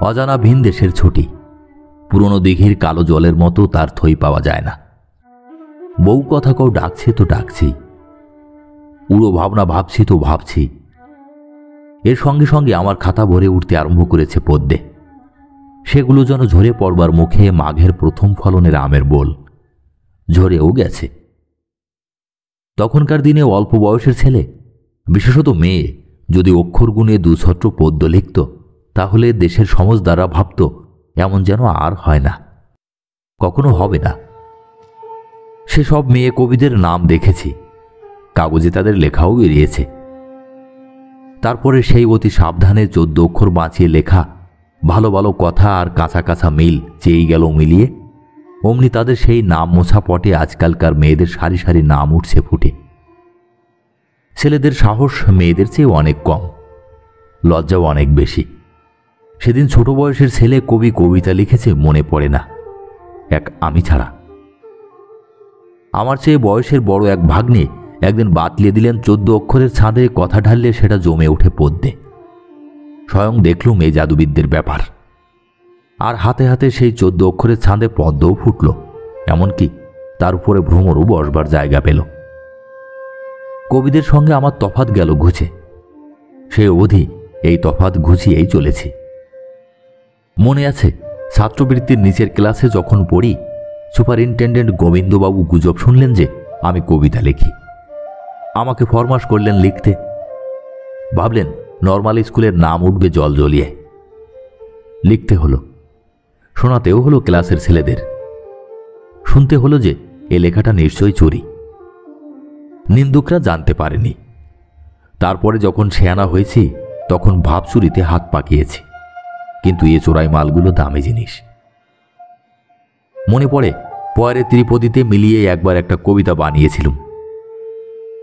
[SPEAKER 1] অজানা ভিন দেশের ছুটি, পুরনো দিঘির কালো জলের মতো তার থই পাওয়া যায় না। বউ কথা কও ডাকছে তো ডাকছি, উড়ো ভাবনা ভাবছি তো ভাবছি। এর সঙ্গে সঙ্গে আমার খাতা ভরে উঠতে আরম্ভ করেছে পদ্মে। সেগুলো যেন ঝরে পড়বার মুখে মাঘের প্রথম ফলনের আমের বোল। ঝরেও গেছে। তখনকার দিনে অল্প বয়সের ছেলে, বিশেষত মেয়ে, যদি অক্ষর গুণে দুছত্র পদ্য লিখত, তাহলে দেশের সমজদাররা ভাবত এমন যেন আর হয় না, কখনো হবে না। সেসব মেয়ে কবিদের নাম দেখেছি, কাগজে তাদের লেখাও বেরিয়েছে। তারপরে সেই অতি সাবধানে 14 অক্ষর বাঁচিয়ে লেখা ভালো ভালো কথা আর কাঁচা কাঁচা মিল চেয়ে গেল মিলিয়ে, অমনি তাদের সেই নাম মোছা পটে আজকালকার মেয়েদের সারি সারি নাম উঠছে ফুটে। ছেলেদের সাহস মেয়েদের চেয়ে অনেক কম, লজ্জাও অনেক বেশি। সেদিন ছোট বয়সের ছেলে কবি কবিতা লিখেছে মনে পড়ে না, এক আমি ছাড়া। আমার চেয়ে বয়সের বড় এক ভাগ্নে একদিন বাতলিয়ে দিলেন 14 অক্ষরের ছাদে কথা ঢাললে সেটা জমে ওঠে পদ্মে। স্বয়ং দেখলুম এই জাদুবিদদের ব্যাপার। আর হাতে হাতে সেই 14 অক্ষরের ছাদে পদ্মও ফুটল, এমনকি তার উপরে ভ্রমরও বসবার জায়গা পেল। কবিদের সঙ্গে আমার তফাৎ গেল ঘুচে। সে অবধি এই তফাৎ ঘুচিয়েই চলেছি। মনে আছে, ছাত্রবৃত্তির নিচের ক্লাসে যখন পড়ি, সুপারিনটেন্ডেন্ট গোবিন্দবাবু গুজব শুনলেন যে আমি কবিতা লিখি। আমাকে ফরমাশ করলেন লিখতে। ভাবলেন নর্মাল স্কুলের নাম উঠবে জল জ্বলিয়ে। লিখতে হলো, শোনাতেও হলো ক্লাসের ছেলেদের। শুনতে হলো যে এ লেখাটা নিশ্চয়ই চুরি। নিন্দুকরা জানতে পারেনি। তারপরে যখন শেয়ানা হয়েছি, তখন ভাব চুরিতে হাত পাকিয়েছি, কিন্তু এ চোরাই মালগুলো দামি জিনিস। মনে পড়ে পরে ত্রিপদীতে মিলিয়ে একবার একটা কবিতা বানিয়েছিলুম।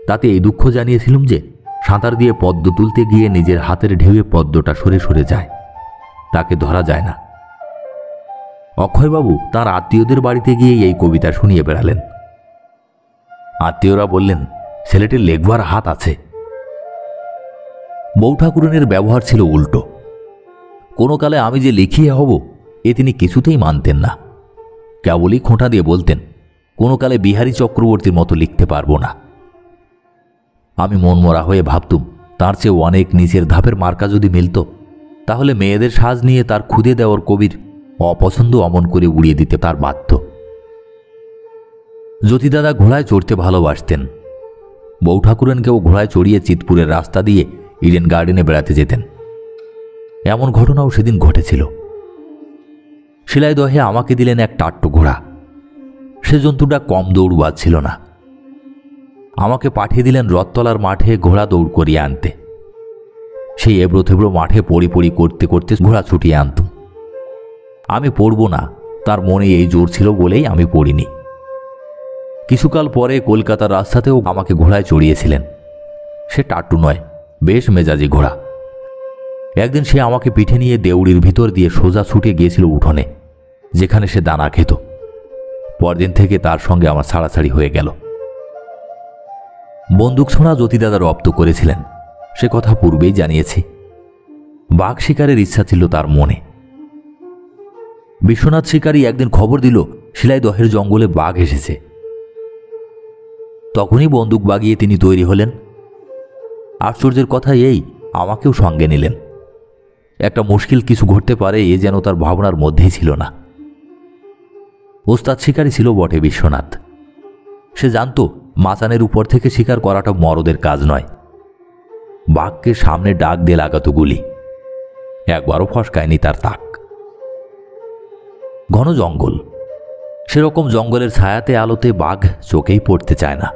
[SPEAKER 1] তাতে এই দুঃখ জানিয়েছিলুম যে সাঁতার দিয়ে পদ্ম তুলতে গিয়ে নিজের হাতের ঢেউয়ে পদ্মটা সরে সরে যায়, তাকে ধরা যায় না। অক্ষয়বাবু তাঁর আত্মীয়দের বাড়িতে গিয়ে এই কবিতা শুনিয়ে বেড়ালেন। আত্মীয়রা বললেন ছেলেটির লেখবার হাত আছে। বউ ঠাকুরনের ব্যবহার ছিল উল্টো। কোনো কালে আমি যে লিখিয়ে হব এ তিনি কিছুতেই মানতেন না। কেবলই খোঁটা দিয়ে বলতেন কোনো কালে বিহারী চক্রবর্তীর মতো লিখতে পারবো না। আমি মনমরা হয়ে ভাবতুম তার চেয়ে অনেক নিচের ধাপের মার্কা যদি মিলত, তাহলে মেয়েদের সাজ নিয়ে তার খুদে দেওয়ার কবির অপছন্দ অমন করে উড়িয়ে দিতে তার বাধ্য। জ্যোতিদাদা ঘোড়ায় চড়তে ভালোবাসতেন। বউ ঠাকুরনকেও ঘোড়ায় চড়িয়ে চিতপুরের রাস্তা দিয়ে ইডেন গার্ডেনে বেড়াতে যেতেন। এমন ঘটনাও সেদিন ঘটেছিল। শিলাইদহে আমাকে দিলেন এক টাট্টু ঘোড়া। সে জন্তুটা কম দৌড়বাজ ছিল না। আমাকে পাঠিয়ে দিলেন রথতলার মাঠে ঘোড়া দৌড় করিয়ে আনতে। সেই এবড়ো থেবড়ো মাঠে পড়ি পড়ি করতে করতে ঘোড়া ছুটিয়ে আনতুম। আমি পড়ব না তার মনে এই জোর ছিল বলেই আমি পড়িনি। কিছুকাল পরে কলকাতার রাস্তাতেও আমাকে ঘোড়ায় চড়িয়েছিলেন। সে টাট্টু নয়, বেশ মেজাজি ঘোড়া। একদিন সে আমাকে পিঠে নিয়ে দেউড়ির ভিতর দিয়ে সোজা ছুটে গিয়েছিল উঠোনে, যেখানে সে দানা খেত। পরদিন থেকে তার সঙ্গে আমার ছাড়াছাড়ি হয়ে গেল। বন্দুক ছোঁড়া জ্যোতিদাদা রপ্ত করেছিলেন, সে কথা পূর্বেই জানিয়েছি। বাঘ শিকারের ইচ্ছা ছিল তার মনে। বিশ্বনাথ শিকারী একদিন খবর দিল শিলাইদহের জঙ্গলে বাঘ এসেছে। তখনই বন্দুক বাগিয়ে তিনি তৈরি হলেন। আশ্চর্যের কথা এই, আমাকেও সঙ্গে নিলেন। একটা মুশকিল কিছু ঘটতে পারে এ যেন তার ভাবনার মধ্যেই ছিল না। ওস্তাদ শিকারী ছিল বটে বিশ্বনাথ। সে জানত মাচানের উপর থেকে শিকার করাটা মরদের কাজ নয়। বাঘকে সামনে ডাক দিয়ে লাগাতো গুলি, একবারও ফসকায়নি তার তাক। ঘন জঙ্গল, সেরকম জঙ্গলের ছায়াতে আলোতে বাঘ চোখেই পড়তে চায় না।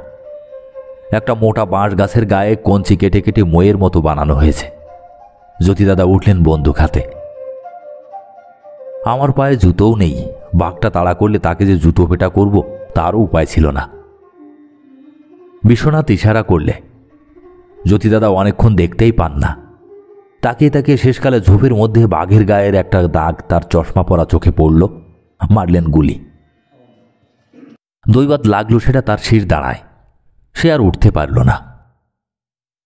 [SPEAKER 1] একটা মোটা বাঁশ গাছের গায়ে কঞ্চি কেটে কেটে মইয়ের মতো বানানো হয়েছে। জ্যোতিদাদা উঠলেন বন্দুক হাতে। আমার পায়ে জুতোও নেই। বাঘটা তাড়া করলে তাকে যে জুতো পেটা করব তারও উপায় ছিল না। বিশ্বনাথ ইশারা করলে জ্যোতিদাদা অনেকক্ষণ দেখতেই পান না। তাকিয়ে তাকিয়ে শেষকালে ঝোপের মধ্যে বাঘের গায়ের একটা দাগ তার চশমা পরা চোখে পড়ল। মারলেন গুলি। দৈবাত লাগলো সেটা তার শির দাঁড়ায়। সে আর উঠতে পারল না।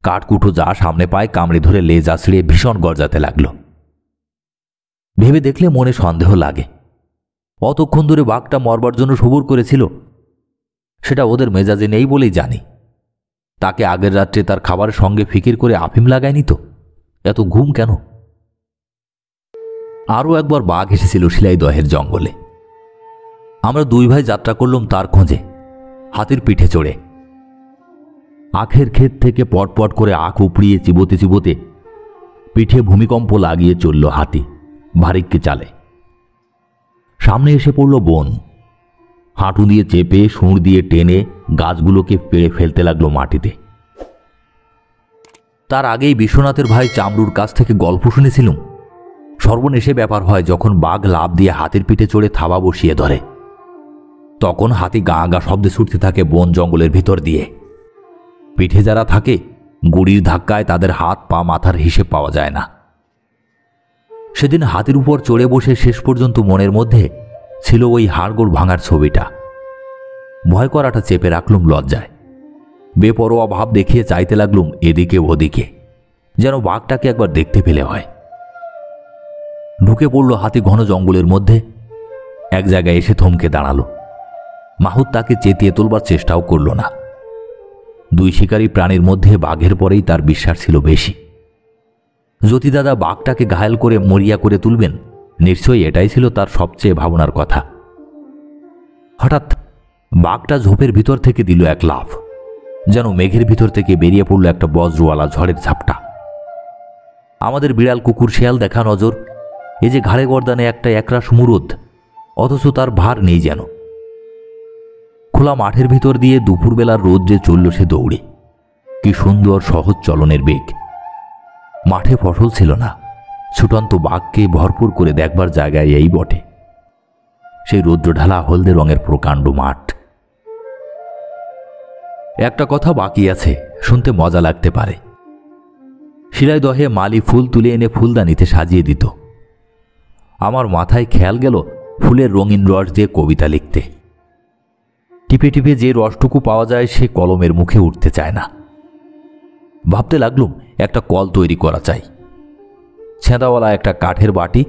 [SPEAKER 1] কাঠকুটো যা সামনে পায় কামড়ে ধরে লেজ আছড়িয়ে ভীষণ গর্জাতে লাগলো। ভেবে দেখলে মনে সন্দেহ লাগে, অতক্ষণ ধরে বাঘটা মরবার জন্য সবুর করেছিল সেটা ওদের মেজাজে নেই বলেই জানি। তাকে আগের রাত্রে তার খাবারের সঙ্গে ফিকির করে আফিম লাগায়নি তো? এত ঘুম কেন? আরও একবার বাঘ এসেছিল শিলাইদহের জঙ্গলে। আমরা দুই ভাই যাত্রা করলাম তার খোঁজে, হাতির পিঠে চড়ে। আখের ক্ষেত থেকে পটপট করে আখ উপড়িয়ে চিবোতে চিবোতে পিঠে ভূমিকম্প লাগিয়ে চলল হাতি ভারিক্কি চালে। সামনে এসে পড়ল বন। হাঁটু দিয়ে চেপে সুঁড় দিয়ে টেনে গাছগুলোকে পেড়ে ফেলতে লাগলো মাটিতে। তার আগেই বিশ্বনাথের ভাই চামড়ুর কাছ থেকে গল্প শুনেছিলুম, সর্বনেশে ব্যাপার হয় যখন বাঘ লাফ দিয়ে হাতির পিঠে চড়ে থাবা বসিয়ে ধরে। তখন হাতি গা গা শব্দে ছুটতে থাকে বন জঙ্গলের ভিতর দিয়ে। পিঠে যারা থাকে গুড়ির ধাক্কায় তাদের হাত পা মাথার হিসেব পাওয়া যায় না। সেদিন হাতির উপর চড়ে বসে শেষ পর্যন্ত মনের মধ্যে ছিল ওই হাড়গোড় ভাঙার ছবিটা। ভয় করাটা চেপে রাখলুম লজ্জায়। বেপরোয়া ভাব দেখিয়ে চাইতে লাগলুম এদিকে ওদিকে, যেন বাঘটাকে একবার দেখতে পেলে হয়। ঢুকে পড়ল হাতি ঘন জঙ্গলের মধ্যে। এক জায়গায় এসে থমকে দাঁড়ালো। মাহুত তাকে চেতিয়ে তুলবার চেষ্টাও করল না। দুই শিকারী প্রাণীর মধ্যে বাঘের পরেই তার বিশ্বাস ছিল বেশি। জ্যোতিদাদা বাঘটাকে ঘায়েল করে মরিয়া করে তুলবেন, নিশ্চয়ই এটাই ছিল তার সবচেয়ে ভাবনার কথা। হঠাৎ বাঘটা ঝোপের ভিতর থেকে দিল এক লাফ, যেন মেঘের ভিতর থেকে বেরিয়ে পড়ল একটা বজ্রওয়ালা ঝড়ের ঝাপটা। আমাদের বিড়াল কুকুর শেয়াল দেখা নজর, এই যে ঘাড়ে গর্দানে একটা একরাশ মুরুদ, অথচ তার ভার নেই যেন। খোলা মাঠের ভিতর দিয়ে দুপুরবেলার রোদ্রে চলল সে দৌড়ে। কি সুন্দর সহজ চলনের বেগ। মাঠে ফসল ছিল না, ছুটন্ত বাঘকে ভরপুর করে দেখবার জায়গায় এই বটে সেই রৌদ্র ঢালা হলদে রঙের প্রকাণ্ড মাঠ। একটা কথা বাকি আছে, শুনতে মজা লাগতে পারে। শিলাইদহে মালি ফুল তুলে এনে ফুলদানিতে সাজিয়ে দিত। আমার মাথায় খেয়াল গেল ফুলের রঙিন রস দিয়ে কবিতা লিখতে। টিপে টিপে যে রসটুকু পাওয়া যায় সে কলমের মুখে উঠতে চায় না। ভাবতে লাগলুম একটা কল তৈরি করা চাই। ছেঁদাওয়ালা একটা কাঠের বাটি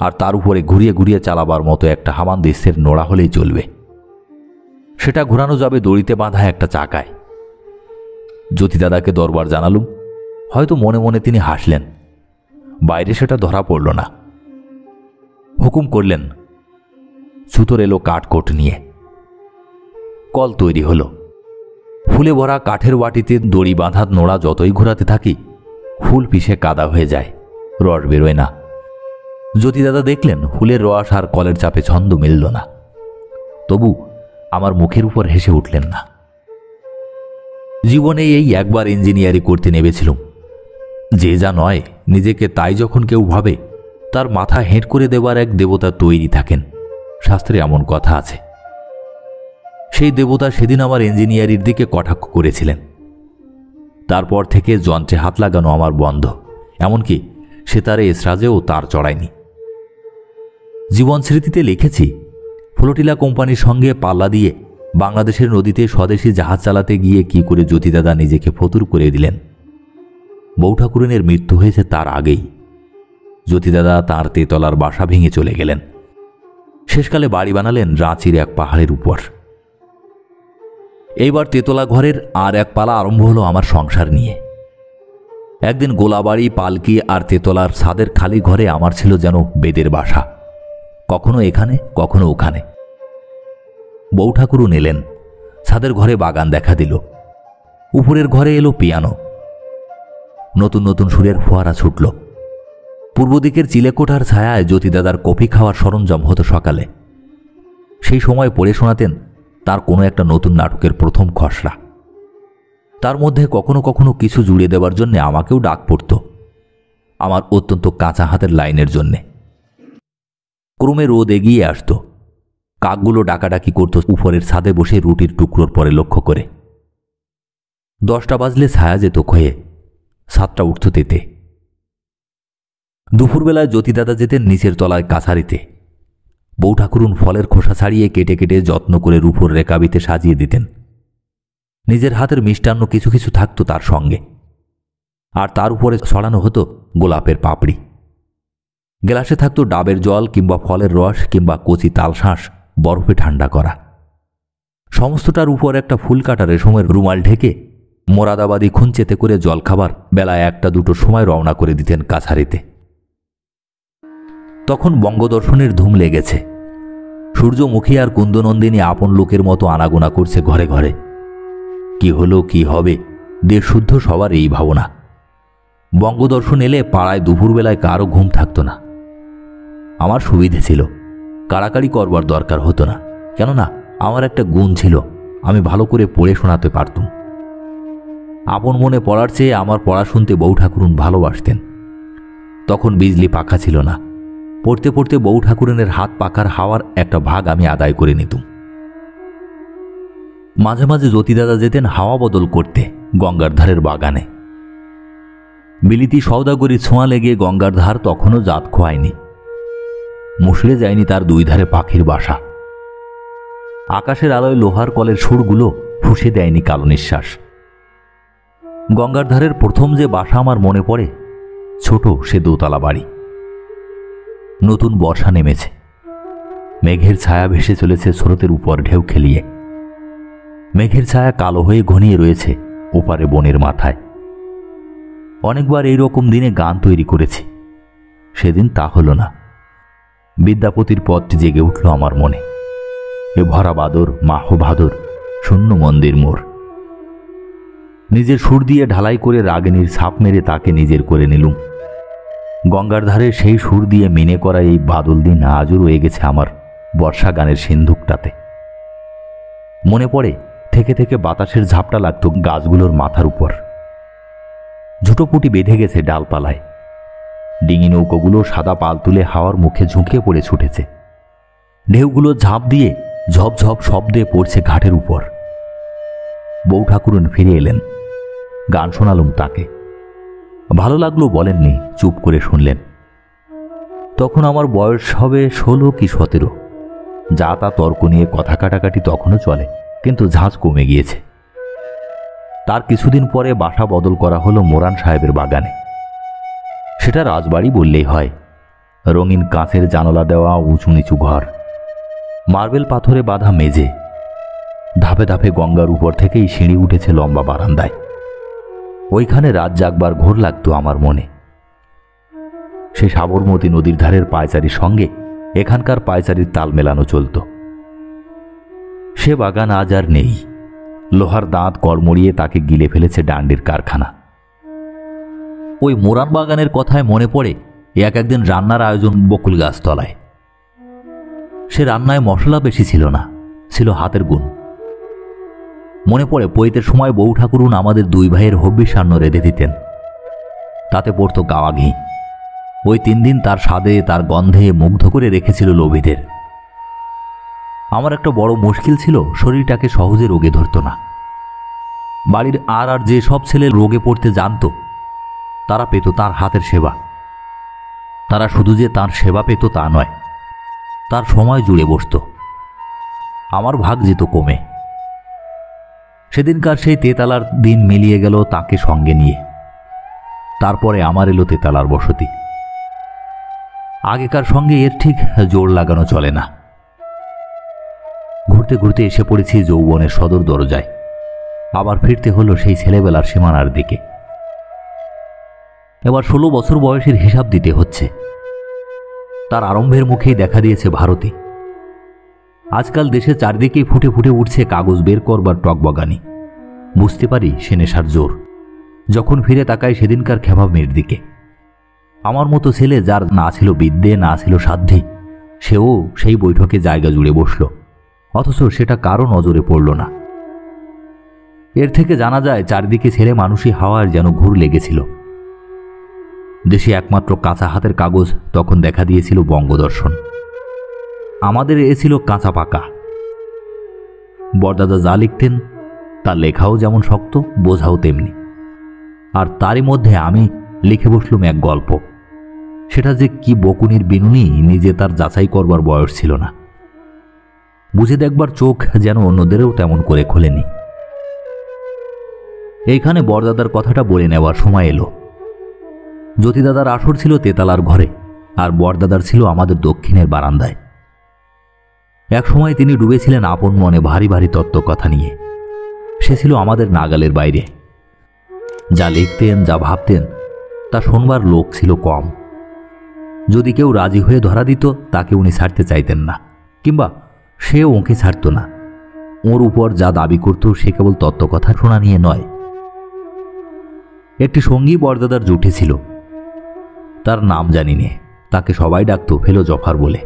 [SPEAKER 1] আর তার উপরে ঘুরিয়ে ঘুরিয়ে চালাবার মতো একটা হামানদিস্তের নোড়া হলেই চলবে। সেটা ঘোরানো যাবে দড়িতে বাঁধা একটা চাকায়। জ্যোতিদাদাকে দরবার জানালুম। হয়তো মনে মনে তিনি হাসলেন, বাইরে সেটা ধরা পড়ল না। হুকুম করলেন। ছুতর এলো কাঠকোট নিয়ে। কল তৈরি হলো। ফুলে ভরা কাঠের বাটিতে দড়ি বাঁধা নোড়া যতই ঘোরাতে থাকি ফুল পিষে কাদা হয়ে যায়, রস বেরোয় না। জ্যোতিদাদা দেখলেন ফুলের রস আর কলের চাপে ছন্দ মিলল না। তবু আমার মুখের উপর হেসে উঠলেন না। জীবনে এই একবার ইঞ্জিনিয়ারি করতে নেমেছিলুম। যে যা নয় নিজেকে তাই যখন কেউ ভাবে, তার মাথা হেঁট করে দেবার এক দেবতা তৈরি থাকেন, শাস্ত্রে এমন কথা আছে। সেই দেবতা সেদিন আমার ইঞ্জিনিয়ারির দিকে কটাক্ষ করেছিলেন। তারপর থেকে যন্ত্রে হাত লাগানো আমার বন্ধ, এমনকি সেতারে এসরাজেও তার চড়ায়নি। জীবন স্মৃতিতে লিখেছি, ফ্লোটিলা কোম্পানির সঙ্গে পাল্লা দিয়ে বাংলাদেশের নদীতে স্বদেশী জাহাজ চালাতে গিয়ে কি করে জ্যোতিদাদা নিজেকে ফতুর করে দিলেন। বৌঠাকুরনের মৃত্যু হয়েছে তার আগেই। জ্যোতিদাদা তাঁর তেতলার বাসা ভেঙে চলে গেলেন। শেষকালে বাড়ি বানালেন রাঁচির এক পাহাড়ের উপর। এইবার তেতলা ঘরের আর এক পালা আরম্ভ হলো আমার সংসার নিয়ে। একদিন গোলাবাড়ি, পালকি আর তেতলার ছাদের খালি ঘরে আমার ছিল যেন বেদের বাসা, কখনো এখানে কখনো ওখানে। বৌঠাকুরুন এলেন, ছাদের ঘরে বাগান দেখা দিল। উপরের ঘরে এলো পিয়ানো। নতুন নতুন সুরের ফোয়ারা ছুটল। পূর্ব দিকের চিলেকোঠার ছায়ায় জ্যোতিদাদার কফি খাওয়ার সরঞ্জাম হতো সকালে। সেই সময় পড়ে শোনাতেন তার কোনো একটা নতুন নাটকের প্রথম খসড়া। তার মধ্যে কখনো কখনো কিছু জুড়ে দেবার জন্য আমাকেও ডাক পড়ত, আমার অত্যন্ত কাঁচা হাতের লাইনের জন্যে। ক্রমে রোদ এগিয়ে আসত। কাকগুলো ডাকাডাকি করত উপরের ছাদে বসে রুটির টুকরোর পরে লক্ষ্য করে। 10টা বাজলে ছায়া যেত ক্ষয়ে, 7টা উঠত তেতে। দুপুরবেলায় জ্যোতিদাদা যেতেন নিচের তলায় কাছারিতে। বউ ঠাকুরুন ফলের খোসা ছাড়িয়ে কেটে কেটে যত্ন করে রূপোর রেকাবিতে সাজিয়ে দিতেন। নিজের হাতের মিষ্টান্ন কিছু কিছু থাকত তার সঙ্গে, আর তার উপরে ছড়ানো হতো গোলাপের পাপড়ি। গ্লাসে থাকত ডাবের জল কিংবা ফলের রস কিংবা কচি তালশাঁস বরফে ঠান্ডা করা। সমস্তটার উপর একটা ফুল কাটা রেশমের রুমাল ঢেকে মোরাদাবাদী খুঞ্চেতে করে জলখাবার বেলা 1টা-2টোর সময় রওনা করে দিতেন কাছারিতে। তখন বঙ্গদর্শনের ধুম লেগেছে। সূর্যমুখী আর কুন্দনন্দিনী আপন লোকের মতো আনাগোনা করছে ঘরে ঘরে। কি হলো, কি হবে, দেশশুদ্ধ সবার এই ভাবনা। বঙ্গদর্শন এলে পাড়ায় দুপুরবেলায় কারও ঘুম থাকত না। আমার সুবিধে ছিল, কাড়াকাড়ি করবার দরকার হতো না, কেননা আমার একটা গুণ ছিল, আমি ভালো করে পড়ে শোনাতে পারতুম। আপন মনে পড়ার চেয়ে আমার পড়া শুনতে বউ ঠাকুরুন ভালোবাসতেন। তখন বিজলি পাখা ছিল না। পড়তে পড়তে বউ ঠাকুরুনের হাত পাখার হাওয়ার একটা ভাগ আমি আদায় করে নিতুম। মাঝে মাঝে জ্যোতিদাদা যেতেন হাওয়া বদল করতে গঙ্গার ধারের বাগানে। বিলিতি সওদাগরি ছোঁয়া লেগে গঙ্গার ধার তখনও জাত খোয়ায়নি, মুষড়ে যায়নি তার দুই ধারে পাখির বাসা। আকাশের আলোয় লোহার কলের সুরগুলো ফুঁসে দেয়নি কালো নিঃশ্বাস। গঙ্গার ধারের প্রথম যে বাসা আমার মনে পড়ে, ছোট সে দোতলা বাড়ি। নতুন বর্ষা নেমেছে, মেঘের ছায়া ভেসে চলেছে স্রোতের উপর ঢেউ খেলিয়ে। মেঘের ছায়া কালো হয়ে ঘনিয়ে রয়েছে ওপারে বনের মাথায়। অনেকবার এই রকম দিনে গান তৈরি করেছি, সেদিন তা হলো না। বিদ্যাপতির পথটি জেগে উঠল আমার মনে। এ ভরা বাদর, মাহ ভাদর, শূন্য মন্দির মোর। নিজের সুর দিয়ে ঢালাই করে রাগিনীর ছাপ মেরে তাকে নিজের করে নিলুম। গঙ্গার ধারে সেই সুর দিয়ে মিনে করা এই বাদল দিন আজও রয়ে গেছে আমার বর্ষা গানের সিন্ধুকটাতে। মনে পড়ে থেকে থেকে বাতাসের ঝাপটা লাগত গাছগুলোর মাথার উপর। ঝুটোপুটি বেঁধে গেছে ডালপালায়। ডিঙি নৌকোগুলো সাদা পাল তুলে হাওয়ার মুখে ঝুঁকে পড়ে ছুটেছে। ঢেউগুলো ঝাঁপ দিয়ে ঝপঝপ শব্দে পড়ছে ঘাটের উপর। বউ ঠাকুরুন ফিরে এলেন, গান শোনালুম তাকে। ভালো লাগলো বলেননি, চুপ করে শুনলেন। তখন আমার বয়স হবে 16 কি 17। যা তা তর্ক নিয়ে কথা কাটাকাটি তখনও চলে, কিন্তু ঝাঁজ কমে গিয়েছে। তার কিছুদিন পরে বাসা বদল করা হলো মোরান সাহেবের বাগানে। সেটা রাজবাড়ি বললেই হয়। রঙিন কাঁচের জানালা দেওয়া উঁচু নিচু ঘর, মার্বেল পাথরে বাঁধা মেঝে, ধাপে ধাপে গঙ্গার উপর থেকেই সিঁড়ি উঠেছে লম্বা বারান্দায়। ওইখানে রাত জাগবার ঘোর লাগতো আমার মনে। সে সাবরমতী নদীর ধারের পায়চারির সঙ্গে এখানকার পায়চারির তাল মেলানো চলত। সে বাগান আজ আর নেই। লোহার দাঁত কড়মড়িয়ে তাকে গিলে ফেলেছে ডান্ডির কারখানা। ওই মোরান বাগানের কথায় মনে পড়ে একদিন রান্নার আয়োজন বকুল গাছতলায়। সে রান্নায় মশলা বেশি ছিল না, ছিল হাতের গুণ। মনে পড়ে পৈতের সময় বউ ঠাকুরুন আমাদের 2 ভাইয়ের হব্বি সান্ন রেঁধে দিতেন। তাতে পড়ত গাওয়া ঘি। ওই 3 দিন তার স্বাদে, তার গন্ধে মুগ্ধ করে রেখেছিল লোভীদের। আমার একটা বড় মুশকিল ছিল, শরীরটাকে সহজে রোগে ধরত না। বাড়ির আর যে সব ছেলে রোগে পড়তে জানত, তারা পেত তার হাতের সেবা। তারা শুধু যে তার সেবা পেত তা নয়, তার সময় জুড়ে বসত। আমার ভাগ যেত কমে। সেদিনকার সেই তেতালার দিন মিলিয়ে গেল তাকে সঙ্গে নিয়ে। তারপরে আমার এলো তেতালার বসতি। আগেকার সঙ্গে এর ঠিক জোর লাগানো চলে না। ঘুরতে ঘুরতে এসে পড়েছি যৌবনের সদর দরজায়। আবার ফিরতে হলো সেই ছেলেবেলার সীমানার দিকে। এবার 16 বছর বয়সের হিসাব দিতে হচ্ছে। তার আরম্ভের মুখেই দেখা দিয়েছে ভারতী। আজকাল দেশে চারদিকেই ফুটে ফুটে উঠছে কাগজ বের করবার টকবগানি। বুঝতে পারি সে নেশার জোর। যখন ফিরে তাকাই সেদিনকার খেপামির দিকে। আমার মতো ছেলে, যার না ছিল বিদ্যে, না ছিল সাধ্যি, সেও সেই বৈঠকে জায়গা জুড়ে বসল, অথচ সেটা কারো নজরে পড়ল না। এর থেকে জানা যায় চারদিকে ছেলে মানুষই হাওয়ার যেন ঘুর লেগেছিল। দেশে একমাত্র কাঁচা হাতের কাগজ তখন দেখা দিয়েছিল বঙ্গদর্শন। আমাদের এ ছিল কাঁচা পাকা। বড়দাদা যা লিখতেন তার লেখাও যেমন শক্ত, বোঝাও তেমনি। আর তারই মধ্যে আমি লিখে বসলুম এক গল্প। সেটা যে কি বকুনির বিনুনি নিজে তার যাচাই করবার বয়স ছিল না। বুঝে দেখবার চোখ যেন অন্যদেরও তেমন করে খোলেনি। এইখানে বড়দাদার কথাটা বলে নেওয়ার সময় এলো। জ্যোতিদাদার আসর ছিল তেতালার ঘরে, আর বড়দাদার ছিল আমাদের দক্ষিণের বারান্দায়। এক সময় তিনি ডুবেছিলেন আপন মনে ভারী ভারী তত্ত্ব কথা নিয়ে। সে ছিল আমাদের নাগালের বাইরে। যা লিখতেন, যা ভাবতেন, তা শোনবার লোক ছিল কম। যদি কেউ রাজি হয়ে ধরা দিত, তাকে উনি ছাড়তে চাইতেন না, কিংবা সেও ওকে ছাড়ত না। ওর উপর যা দাবি করত সে কেবল তত্ত্বকথা শোনা নিয়ে নয়। একটি সঙ্গী বড়দাদার জুটে ছিল, তার নাম জানি নে, তাকে সবাই ডাকত ফেলো জফার বলে।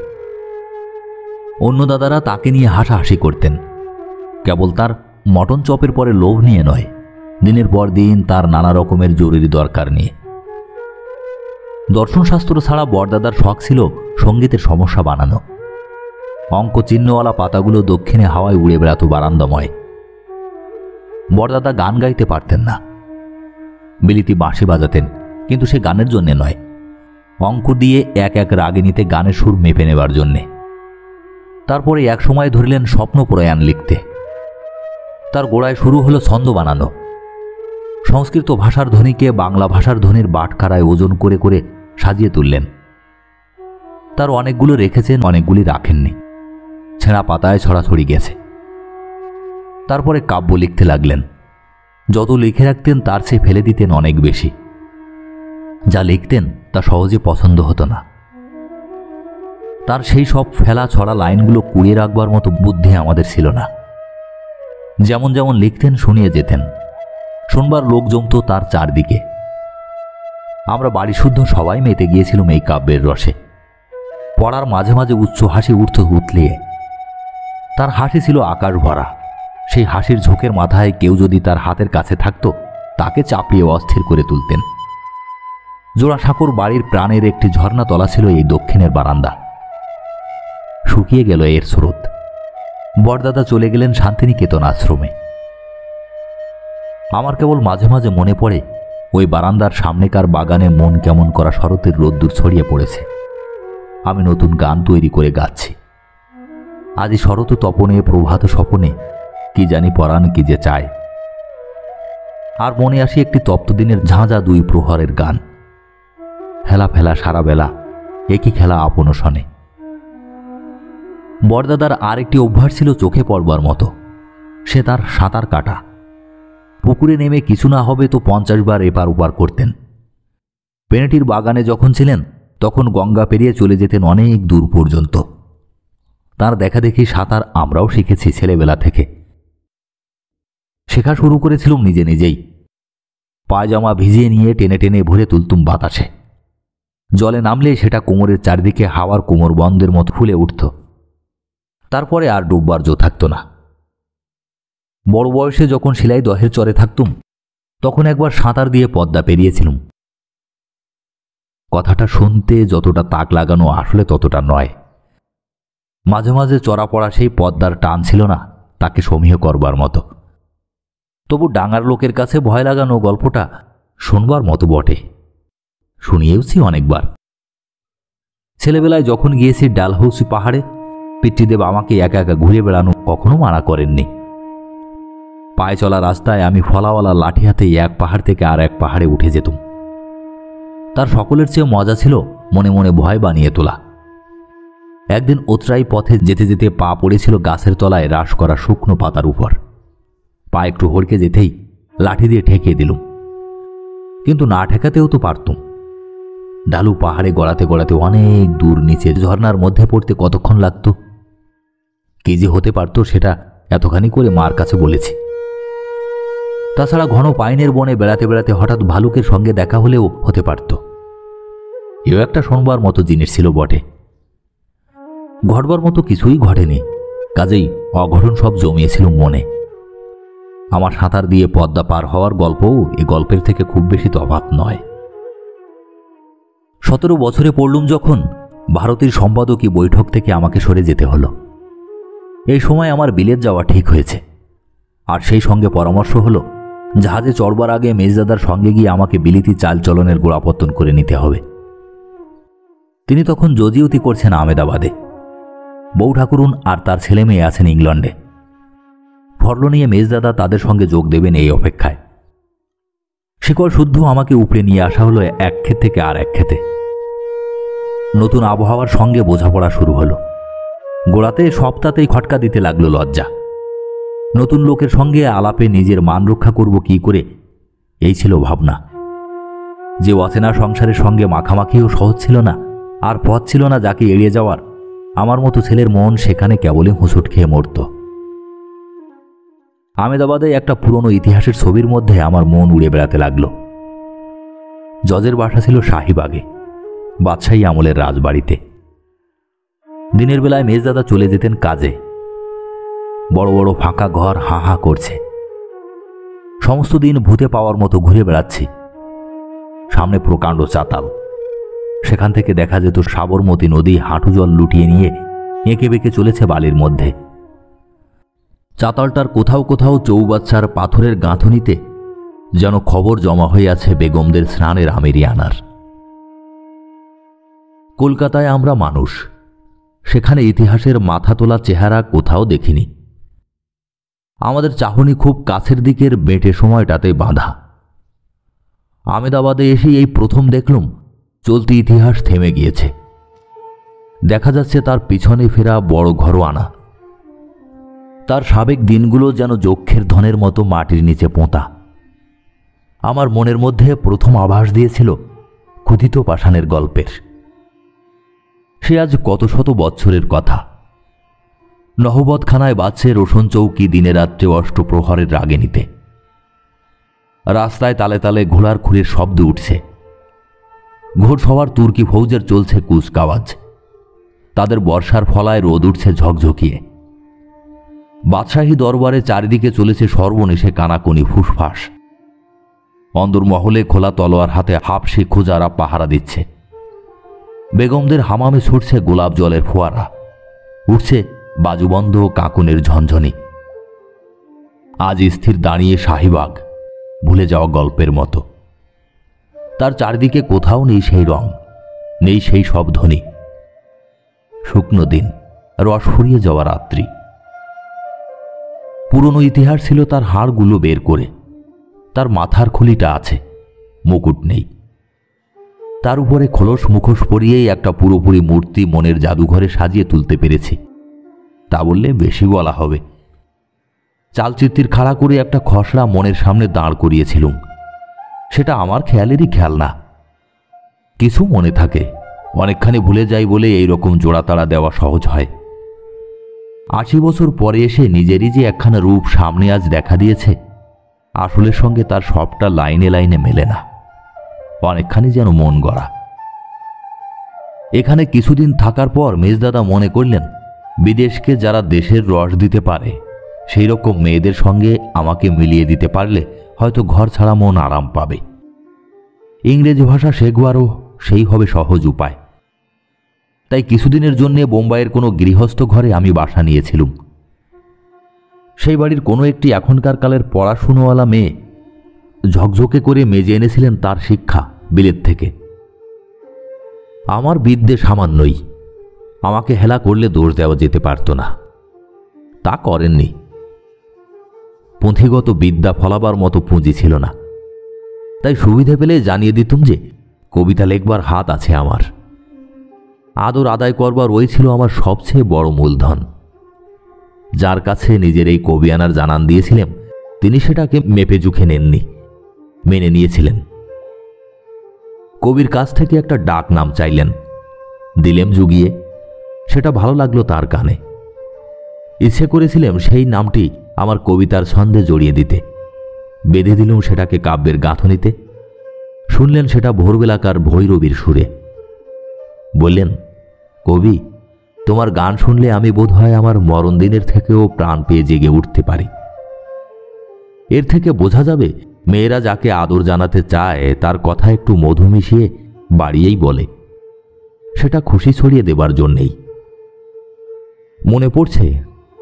[SPEAKER 1] অন্য দাদারা তাকে নিয়ে হাসাহাসি করতেন, কেবল তার মটন চপের পরে লোভ নিয়ে নয়, দিনের পর দিন তার নানা রকমের জরুরি দরকার নিয়ে। দর্শনশাস্ত্র ছাড়া বড়দাদার শখ ছিল সঙ্গীতের সমস্যা বানানো। অঙ্ক চিহ্নওয়ালা পাতাগুলো দক্ষিণে হাওয়ায় উড়ে বেড়াত বারান্দাময়। বড়দাদা গান গাইতে পারতেন না। বিলিতি বাঁশি বাজাতেন, কিন্তু সে গানের জন্যে নয়, অঙ্ক দিয়ে এক এক রাগিনীতে গানের সুর মেপে নেবার জন্যে। তারপরে এক সময় ধরিলেন স্বপ্ন প্রয়াণ লিখতে। তার গোড়ায় শুরু হলো ছন্দ বানানো। সংস্কৃত ভাষার ধ্বনিকে বাংলা ভাষার ধ্বনির বাটখারায় ওজন করে করে সাজিয়ে তুললেন। তার অনেকগুলো রেখেছেন, অনেকগুলি রাখেননি, ছেঁড়া পাতায় ছড়াছড়ি গেছে। তারপরে কাব্য লিখতে লাগলেন। যত লিখে রাখতেন তার চেয়ে ফেলে দিতেন অনেক বেশি। যা লিখতেন তা সহজে পছন্দ হতো না। তার সেই সব ফেলা ছড়া লাইনগুলো কুড়িয়ে রাখবার মতো বুদ্ধি আমাদের ছিল না। যেমন যেমন লিখতেন শুনিয়ে যেতেন, শুনবার লোক জমত তার চারদিকে। আমরা বাড়ি শুদ্ধ সবাই মেতে গিয়েছিলাম এই কাব্যের রসে। পড়ার মাঝে মাঝে উচ্চ হাসি উঠত উতলিয়ে। তার হাসি ছিল আকাশ ভরা। সেই হাসির ঝোঁকের মাথায় কেউ যদি তার হাতের কাছে থাকত, তাকে চাপিয়ে অস্থির করে তুলতেন। জোড়াসাঁকোর বাড়ির প্রাণের একটি ঝর্ণা তলা ছিল এই দক্ষিণের বারান্দা। শুকিয়ে গেল এর স্রোত। বড়দাদা চলে গেলেন শান্তিনিকেতন আশ্রমে। আমার কেবল মাঝে মাঝে মনে পড়ে ওই বারান্দার সামনেকার বাগানে মন কেমন করা শরতের রোদ্দুর ছড়িয়ে পড়েছে। আমি নতুন গান তৈরি করে গাচ্ছি। আজি শরৎ তপনে প্রভাত স্বপনে কি জানি পরাণ কি যে চায়। আর মনে আসি একটি তপ্তদিনের ঝাঁঝা দুই প্রহরের গান। হেলা ফেলা সারা বেলা একই খেলা আপন শনে। বড়দাদার আর একটি অভ্যাস ছিল চোখে পড়বার মতো। সে তার সাঁতার কাটা। পুকুরে নেমে কিছু না হবে তো 50 বার এপার ওপার করতেন। পেনেটির বাগানে যখন ছিলেন তখন গঙ্গা পেরিয়ে চলে যেতেন অনেক দূর পর্যন্ত। তার দেখা দেখি সাঁতার আমরাও শিখেছি ছেলেবেলা থেকে। শেখা শুরু করেছিলাম নিজে নিজেই। পায়জামা ভিজিয়ে নিয়ে টেনে টেনে ভরে তুলতুম বাতাসে। জলে নামলে সেটা কোমরের চারদিকে হাওয়ার কোমর বন্ধের মতো ফুলে উঠত। তারপরে আর ডুববার জো থাকত না। বড় বয়সে যখন সেলাই দহের চরে থাকতুম, তখন একবার সাঁতার দিয়ে পদ্মা পেরিয়েছিলাম। কথাটা শুনতে যতটা তাক লাগানো, আসলে ততটা নয়। মাঝে মাঝে চড়া পড়া সেই পদ্মার টান ছিল না তাকে সমীহ করবার মতো। তবু ডাঙার লোকের কাছে ভয় লাগানো গল্পটা শুনবার মতো বটে। শুনিয়েওছি অনেকবার। ছেলেবেলায় যখন গিয়েছি ডালহৌসি পাহাড়ে, পিতৃদেব আমাকে একা একা ঘুরে বেড়ানো কখনো মানা করেননি। পায়ে চলা রাস্তায় আমি ফলাওয়ালা লাঠি হাতে এক পাহাড় থেকে আর এক পাহাড়ে উঠে যেতুম। তার সকলের চেয়ে মজা ছিল মনে মনে ভয় বানিয়ে তোলা। একদিন ওতরাই পথে যেতে যেতে পা পড়েছিল গাছের তলায় রাস করা শুকনো পাতার উপর। পা একটু হড়কে যেতেই লাঠি দিয়ে ঠেকিয়ে দিলুম, কিন্তু না ঠেকাতেও তো পারতুম। ডালু পাহাড়ে গড়াতে গড়াতে অনেক দূর নিচে ঝর্নার মধ্যে পড়তে কতক্ষণ লাগত। কি যে হতে পারত সেটা এতখানি করে মার কাছে বলেছি। তাছাড়া ঘন পাইনের বনে বেড়াতে বেড়াতে হঠাৎ ভালুকের সঙ্গে দেখা হলেও হতে পারত। এও একটা শোনবার মতো জিনিস ছিল বটে। ঘটবার মতো কিছুই ঘটেনি, কাজেই অঘটন সব জমিয়েছিল মনে। আমার সাঁতার দিয়ে পদ্মা পার হওয়ার গল্পও এ গল্পের থেকে খুব বেশি তফাৎ নয়। 17 বছরে পড়লুম যখন, ভারতীর সম্পাদকী বৈঠক থেকে আমাকে সরে যেতে হলো। এই সময় আমার বিলেত যাওয়া ঠিক হয়েছে। আর সেই সঙ্গে পরামর্শ হলো জাহাজে চড়বার আগে মেজদাদার সঙ্গে গিয়ে আমাকে বিলিতি চাল চলনের গোড়াপত্তন করে নিতে হবে। তিনি তখন জজিউতি করছেন আমেদাবাদে। বউ ঠাকুরুন আর তার ছেলে মেয়ে আছেন ইংল্যান্ডে। ফরল নিয়ে মেজদাদা তাদের সঙ্গে যোগ দেবেন এই অপেক্ষায়। শিকড় শুদ্ধ আমাকে উপড়ে নিয়ে আসা হলো এক ক্ষেত থেকে আর এক ক্ষেতে। নতুন আবহাওয়ার সঙ্গে বোঝাপড়া শুরু হলো। গোড়াতে সপ্তাহতেই খটকা দিতে লাগলো লজ্জা। নতুন লোকের সঙ্গে আলাপে নিজের মান রক্ষা করব কি করে, এই ছিল ভাবনা। যে অচেনা সংসারের সঙ্গে মাখামাখিও সহজ ছিল না, আর পথ ছিল না যাকে এড়িয়ে যাওয়ার। আমার মতো ছেলের মন সেখানে কেবলই হোঁচট খেয়ে মরত। আমেদাবাদে একটা পুরনো ইতিহাসের ছবির মধ্যে আমার মন উড়ে বেড়াতে লাগলো। জজের বাসা ছিল শাহিবাগে, বাদশাহী আমলের রাজবাড়িতে। দিনের বেলায় মেজদাদা চলে যেতেন কাজে। বড় বড় ফাঁকা ঘর হা হা করছে। সমস্ত দিন ভূতে পাওয়ার মতো ঘুরে বেড়াচ্ছি। সামনে প্রকাণ্ড চাতাল। সেখান থেকে দেখা যেত সাবরমতী নদী হাঁটু জল লুটিয়ে নিয়ে এঁকে বেঁকে চলেছে বালির মধ্যে। চাতালটার কোথাও কোথাও চৌবাচ্চার পাথরের গাঁথনিতে যেন খবর জমা হয়ে আছে বেগমদের স্নানের আমেরিয়ানার। কলকাতায় আমরা মানুষ, সেখানে ইতিহাসের মাথা তোলা চেহারা কোথাও দেখিনি। আমাদের চাহনি খুব কাছের দিকের বেঁটে সময়টাতে বাঁধা। আমেদাবাদে এসে এই প্রথম দেখলুম চলতি ইতিহাস থেমে গিয়েছে। দেখা যাচ্ছে তার পিছনে ফেরা বড় ঘরোয়ানা। তার সাবেক দিনগুলো যেন যক্ষের ধনের মতো মাটির নিচে পোঁতা। আমার মনের মধ্যে প্রথম আভাস দিয়েছিল ক্ষুধিত পাষাণের গল্পের। সে আজ কত শত বৎসরের কথা। নহবতখানায় বাজছে রোশন চৌকি দিনে রাত্রে অষ্টপ্রহরের রাগিনীতে। রাস্তায় তালে তালে ঘোড়ার খুরের শব্দ উঠছে। ঘোড়সওয়ার তুর্কি ফৌজের চলছে কুচকাওয়াজ। তাদের বর্ষার ফলায় রোদ উঠছে ঝকঝকিয়ে। বাদশাহী দরবারে চারিদিকে চলেছে সর্বনেশে কানাকনি ফুসফাস। অন্দরমহলে খোলা তলোয়ার হাতে হাফসি খুজারা পাহারা দিচ্ছে। বেগমদের হামামে ছুটছে গোলাপ জলের ফোয়ারা। উঠছে বাজুবন্ধ কাঁকুনের ঝনঝনি। আজ স্থির দাঁড়িয়ে শাহিবাগ, ভুলে যাওয়া গল্পের মতো। তার চারদিকে কোথাও নেই সেই রং, নেই সেই সব ধ্বনি। শুকনো দিন, রস ফুরিয়ে যাওয়া রাত্রি। পুরনো ইতিহাস ছিল তার হাড়গুলো বের করে। তার মাথার খুলিটা আছে, মুকুট নেই। তার উপরে খোলস মুখোশ পরিয়েই একটা পুরোপুরি মূর্তি মনের জাদুঘরে সাজিয়ে তুলতে পেরেছি, তা বললে বেশি বলা হবে। চালচিত্তির খাড়া করে একটা খসড়া মনের সামনে দাঁড় করিয়েছিলুম। সেটা আমার খেয়ালেরই খেয়াল না। কিছু মনে থাকে, অনেকখানি ভুলে যাই বলে এই রকম জোড়াতাড়া দেওয়া সহজ হয়। 80 বছর পরে এসে নিজেরই যে একখানা রূপ সামনে আজ দেখা দিয়েছে, আসলের সঙ্গে তার সবটা লাইনে লাইনে মেলে না। অনেকখানি যেন মন গড়া। এখানে কিছুদিন থাকার পর মেজদাদা মনে করলেন বিদেশকে যারা দেশের রস দিতে পারে, সেই রকম মেয়েদের সঙ্গে আমাকে মিলিয়ে দিতে পারলে হয়তো ঘর ছাড়া মন আরাম পাবে। ইংরেজি ভাষা শেখবারও সেই হবে সহজ উপায়। তাই কিছুদিনের জন্য বোম্বাইয়ের কোনো গৃহস্থ ঘরে আমি বাসা নিয়েছিলুম। সেই বাড়ির কোনো একটি এখনকার কালের পড়াশুনোওয়ালা মেয়ে ঝকঝকে করে মেজে এনেছিলেন তার শিক্ষা বিলেত থেকে। আমার বিদ্যে সামান্যই, আমাকে হেলা করলে দোষ দেওয়া যেতে পারত না। তা করেননি। পুঁথিগত বিদ্যা ফলাবার মতো পুঁজি ছিল না। তাই সুবিধে পেলে জানিয়ে দিতুম যে কবিতা লেখবার হাত আছে আমার। আদর আদায় করবার ওই ছিল আমার সবচেয়ে বড় মূলধন। যার কাছে নিজের এই কবিয়ানার জানান দিয়েছিলেন, তিনি সেটাকে মেপে জুখে নেননি, মেনে নিয়েছিলেন। কবির কাছ থেকে একটা ডাক নাম চাইলেন, দিলেম জুগিয়ে। সেটা ভালো লাগলো তার কানে। ইচ্ছে করেছিলাম সেই নামটি আমার কবিতার ছন্দে জড়িয়ে দিতে। বেঁধে দিলুম সেটাকে কাব্যের গাঁথনিতে। শুনলেন সেটা ভোরবেলাকার ভৈরবীর সুরে। বললেন, কবি, তোমার গান শুনলে আমি বোধ হয় আমার মরণ দিনের থেকেও প্রাণ পেয়ে জেগে উঠতে পারি। এর থেকে বোঝা যাবে মেয়েরা যাকে আদর জানাতে চায় তার কথা একটু মধু মিশিয়ে বাড়িয়েই বলে, সেটা খুশি ছড়িয়ে দেবার জন্যেই। মনে পড়ছে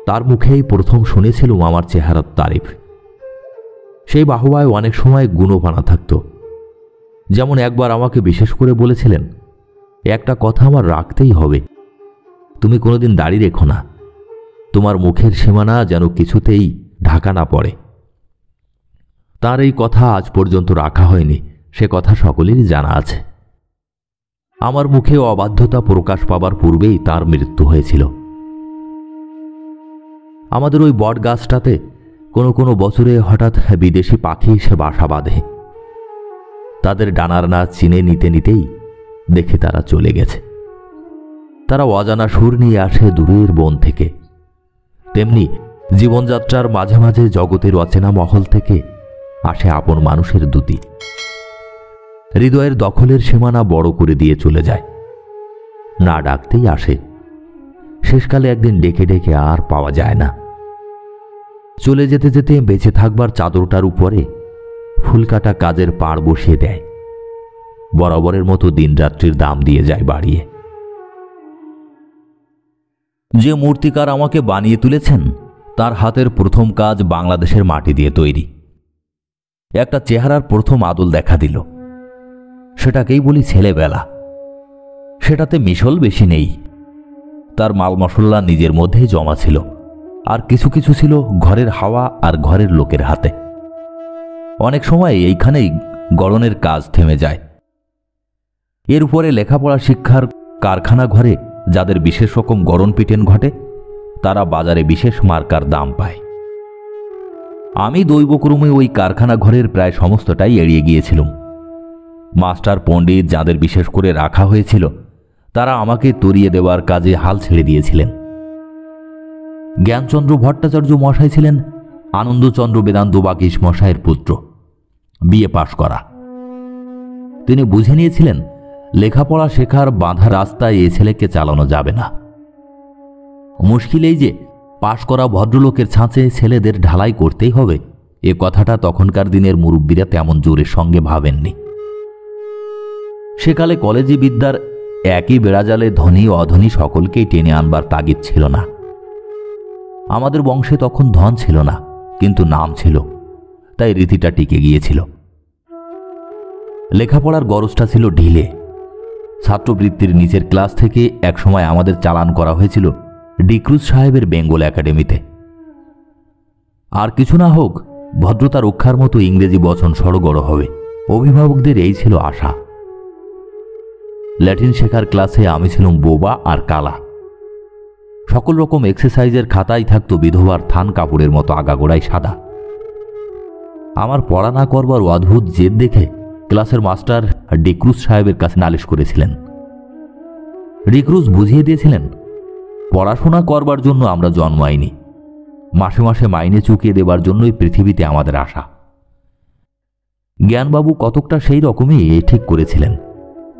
[SPEAKER 1] তার মুখেই প্রথম শুনেছিলুম আমার চেহারার তারিফ। সেই বাহবায় অনেক সময় গুণপানা থাকত। যেমন একবার আমাকে বিশেষ করে বলেছিলেন, একটা কথা আমার রাখতেই হবে, তুমি কোনোদিন দাড়ি রেখো না, তোমার মুখের সীমানা যেন কিছুতেই ঢাকা না পড়ে। তার এই কথা আজ পর্যন্ত রাখা হয়নি, সে কথা সকলেরই জানা আছে। আমার মুখে অবাধ্যতা প্রকাশ পাবার পূর্বেই তার মৃত্যু হয়েছিল। আমাদের ওই বট গাছটাতে কোনো কোনো বছরে হঠাৎ বিদেশি পাখি এসে বাসা বাঁধে। তাদের ডানার নাচ চিনে নিতে নিতেই দেখে তারা চলে গেছে। তারা অজানা সুর নিয়ে আসে দূরের বন থেকে। তেমনি জীবনযাত্রার মাঝে মাঝে জগতের অচেনা মহল থেকে আসে আপন মানুষের দ্যুতি। হৃদয়ের দখলের সীমানা বড় করে দিয়ে চলে যায়, না ডাকতেই আসে। শেষকালে একদিন ডেকে ডেকে আর পাওয়া যায় না। চলে যেতে যেতে বেঁচে থাকবার চাদরটার উপরে ফুলকাটা কাজের পাড় বসিয়ে দেয়, বরাবরের মতো দিনরাত্রির দাম দিয়ে যায় বাড়িয়ে। যে মূর্তিকার আমাকে বানিয়ে তুলেছেন তার হাতের প্রথম কাজ বাংলাদেশের মাটি দিয়ে তৈরি। একটা চেহারার প্রথম আদল দেখা দিল, সেটাকেই বলি ছেলেবেলা। সেটাতে মিশল বেশি নেই, তার মাল মশলা নিজের মধ্যেই জমা ছিল, আর কিছু কিছু ছিল ঘরের হাওয়া আর ঘরের লোকের হাতে। অনেক সময় এইখানেই গড়নের কাজ থেমে যায়। এর উপরে লেখাপড়া শিক্ষার কারখানা ঘরে যাদের বিশেষ রকম গড়ন পিটেন ঘটে তারা বাজারে বিশেষ মার্কার দাম পায়। আমি দৈবক্রমে ওই কারখানা ঘরের প্রায় সমস্তটাই এড়িয়ে গিয়েছিলাম। মাস্টার পণ্ডিত যাদের বিশেষ করে রাখা হয়েছিল তারা আমাকে তরিয়ে দেওয়ার কাজে হাল ছেড়ে দিয়েছিলেন। জ্ঞানচন্দ্র ভট্টাচার্য মশাই ছিলেন আনন্দচন্দ্র বেদান্ত বাগীশ মশাইয়ের পুত্র, বিএ পাশ করা। তিনি বুঝে নিয়েছিলেন লেখাপড়া শেখার বাঁধা রাস্তায় এ ছেলেকে চালানো যাবে না। মুশকিল এই যে পাশ করা ভদ্রলোকের ছাঁচে ছেলেদের ঢালাই করতেই হবে, এ কথাটা তখনকার দিনের মুরব্বীরা তেমন জোরের সঙ্গে ভাবেননি। সেকালে কলেজে বিদ্যার একই বেড়াজালে ধনী অধনী সকলকেই টেনে আনবার তাগিদ ছিল না। আমাদের বংশে তখন ধন ছিল না, কিন্তু নাম ছিল, তাই রীতিটা টিকে গিয়েছিল। লেখাপড়ার গরজটা ছিল ঢিলে। ছাত্রবৃত্তির নিচের ক্লাস থেকে একসময় আমাদের চালান করা হয়েছিল ডিক্রুজ সাহেবের বেঙ্গল একাডেমিতে। আর কিছু না হোক, ভদ্রতা রক্ষার মতো ইংরেজি বচন সড়গড় হবে, অভিভাবকদের এই ছিল আশা। ল্যাটিন শেখার ক্লাসে আমি ছিলাম বোবা আর কালা। সকল রকম এক্সারসাইজের খাতাই থাকতো বিধবার থান কাপড়ের মতো আগাগোড়াই সাদা। আমার পড়া না করবার অদ্ভুত জেদ দেখে ক্লাসের মাস্টার ডিক্রুজ সাহেবের কাছে নালিশ করেছিলেন। ডিক্রুজ বুঝিয়ে দিয়েছিলেন পড়াশোনা করবার জন্য আমরা জন্মাইনি, মাসে মাসে মাইনে চুকিয়ে দেবার জন্যই পৃথিবীতে আমাদের আশা। জ্ঞানবাবু কতকটা সেই রকমই ঠিক করেছিলেন,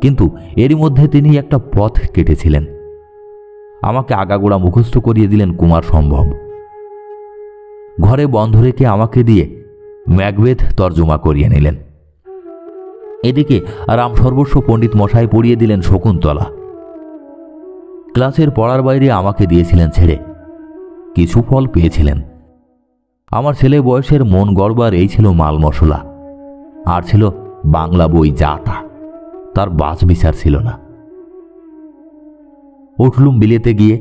[SPEAKER 1] কিন্তু এরই মধ্যে তিনি একটা পথ কেটেছিলেন। আমাকে আগাগোড়া মুখস্থ করিয়ে দিলেন কুমার সম্ভব। ঘরে বন্ধ রেখে আমাকে দিয়ে ম্যাকবেথ তর্জমা করিয়ে নিলেন। এদিকে রাম সর্বস্ব পণ্ডিত মশাই পড়িয়ে দিলেন শকুন্তলা। ক্লাসের পড়ার বাইরে আমাকে দিয়েছিলেন ছেড়ে, কিছু ফল পেয়েছিলেন। আমার ছেলে বয়সের মন গড়বার এই ছিল মাল মশলা, আর ছিল বাংলা বই যা তা, তার বাছ বিচার ছিল না। উঠলুম বিলেতে গিয়ে।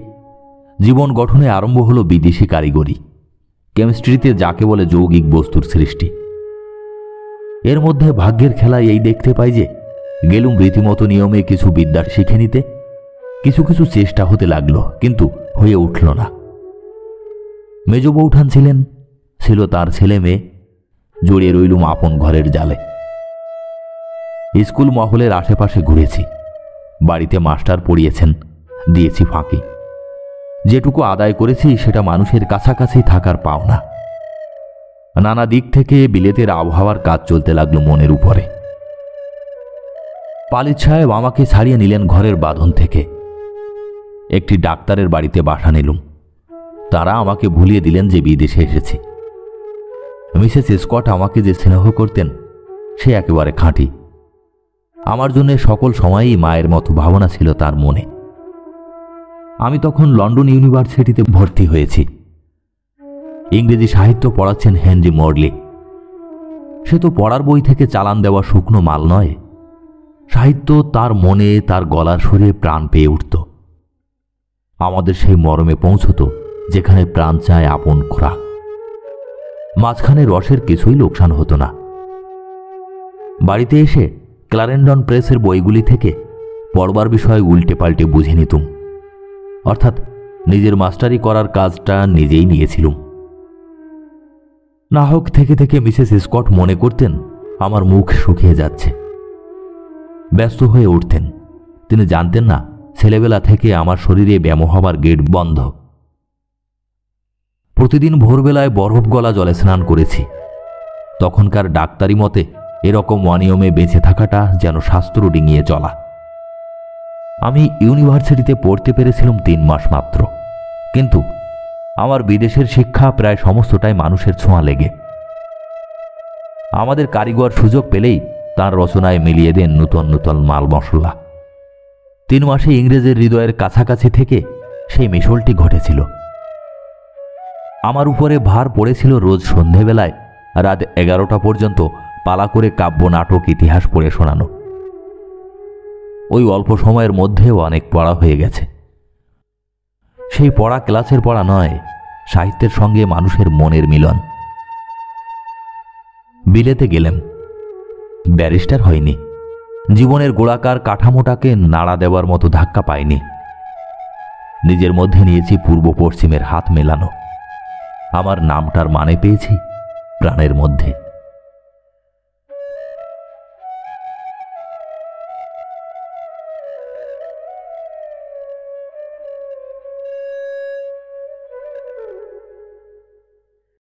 [SPEAKER 1] জীবন গঠনে আরম্ভ হলো বিদেশি কারিগরি, কেমিস্ট্রিতে যাকে বলে যৌগিক বস্তুর সৃষ্টি। এর মধ্যে ভাগ্যের খেলায় এই দেখতে পাই যে গেলুম রীতিমতো নিয়মে কিছু বিদ্যা শিখে নিতে। কিছু কিছু চেষ্টা হতে লাগলো, কিন্তু হয়ে উঠল না। মেজ বৌঠান ছিলেন, ছিল তার ছেলে মেয়ে, জড়িয়ে রইলুম আপন ঘরের জালে। স্কুল মহলের আশেপাশে ঘুরেছি, বাড়িতে মাস্টার পড়িয়েছেন, দিয়েছি ফাঁকি। যেটুকু আদায় করেছি সেটা মানুষের কাছাকাছি থাকার পাওনা। নানা দিক থেকে বিলেতের আবহাওয়ার কাজ চলতে লাগলো মনের উপরে। পালিত সাহেব আমাকে ছাড়িয়ে নিলেন ঘরের বাঁধন থেকে। একটি ডাক্তারের বাড়িতে বাসা নিলুম। তারা আমাকে ভুলিয়ে দিলেন যে বিদেশে এসেছি। মিসেস স্কট আমাকে যে স্নেহ করতেন সে একেবারে খাঁটি। আমার জন্য সকল সময়ই মায়ের মতো ভাবনা ছিল তার মনে। আমি তখন লন্ডন ইউনিভার্সিটিতে ভর্তি হয়েছি। ইংরেজি সাহিত্য পড়াচ্ছেন হেনরি মরলি। সে তো পড়ার বই থেকে চালান দেওয়া শুকনো মাল নয়, সাহিত্য তার মনে, তার গলার সুরে প্রাণ পেয়ে উঠত। আমাদের সেই মরমে পৌঁছত যেখানে প্রাণ চায় আপন খোরাক। মাঝখানে রসের কিছুই লোকসান হতো না। বাড়িতে এসে ক্লারেন্ডন প্রেসের বইগুলি থেকে পড়বার বিষয় উল্টে পাল্টে বুঝে নিতুম, অর্থাৎ নিজের মাস্টারি করার কাজটা নিজেই নিয়েছিলুম। নাহক থেকে থেকে মিসেস স্কট মনে করতেন আমার মুখ শুকিয়ে যাচ্ছে। ব্যস্ত হয়ে উঠতেন। তিনি জানতেন না ছেলেবেলা থেকে আমার শরীরে ব্যায়াম হবার গেট বন্ধ। প্রতিদিন ভোরবেলায় বরফ গলা জলে স্নান করেছি। তখনকার ডাক্তারি মতে এরকম অনিয়মে বেঁচে থাকাটা যেন শাস্ত্র ডিঙিয়ে চলা। আমি ইউনিভার্সিটিতে পড়তে পেরেছিলাম 3 মাস মাত্র, কিন্তু আমার বিদেশের শিক্ষা প্রায় সমস্তটাই মানুষের ছোঁয়া লেগে। আমাদের কারিগর সুযোগ পেলেই তার রচনায় মিলিয়ে দেন নূতন নূতন মাল মশলা। 3 মাসে ইংরেজের হৃদয়ের কাছাকাছি থেকে সেই মিশলটি ঘটেছিল। আমার উপরে ভার পড়েছিল রোজ সন্ধেবেলায় রাত 11টা পর্যন্ত পালা করে কাব্য, নাটক, ইতিহাস পড়ে শোনানো। ওই অল্প সময়ের মধ্যেও অনেক পড়া হয়ে গেছে। সেই পড়া ক্লাসের পড়া নয়, সাহিত্যের সঙ্গে মানুষের মনের মিলন। বিলেতে গেলাম, ব্যারিস্টার হয়নি। জীবনের গোলাকার কাঠামোটাকে নাড়া দেওয়ার মতো ধাক্কা পাইনি। নিজের মধ্যে নিয়েছি পূর্ব পশ্চিমের হাত মেলানো। আমার নামটার মানে পেয়েছি প্রাণের মধ্যে।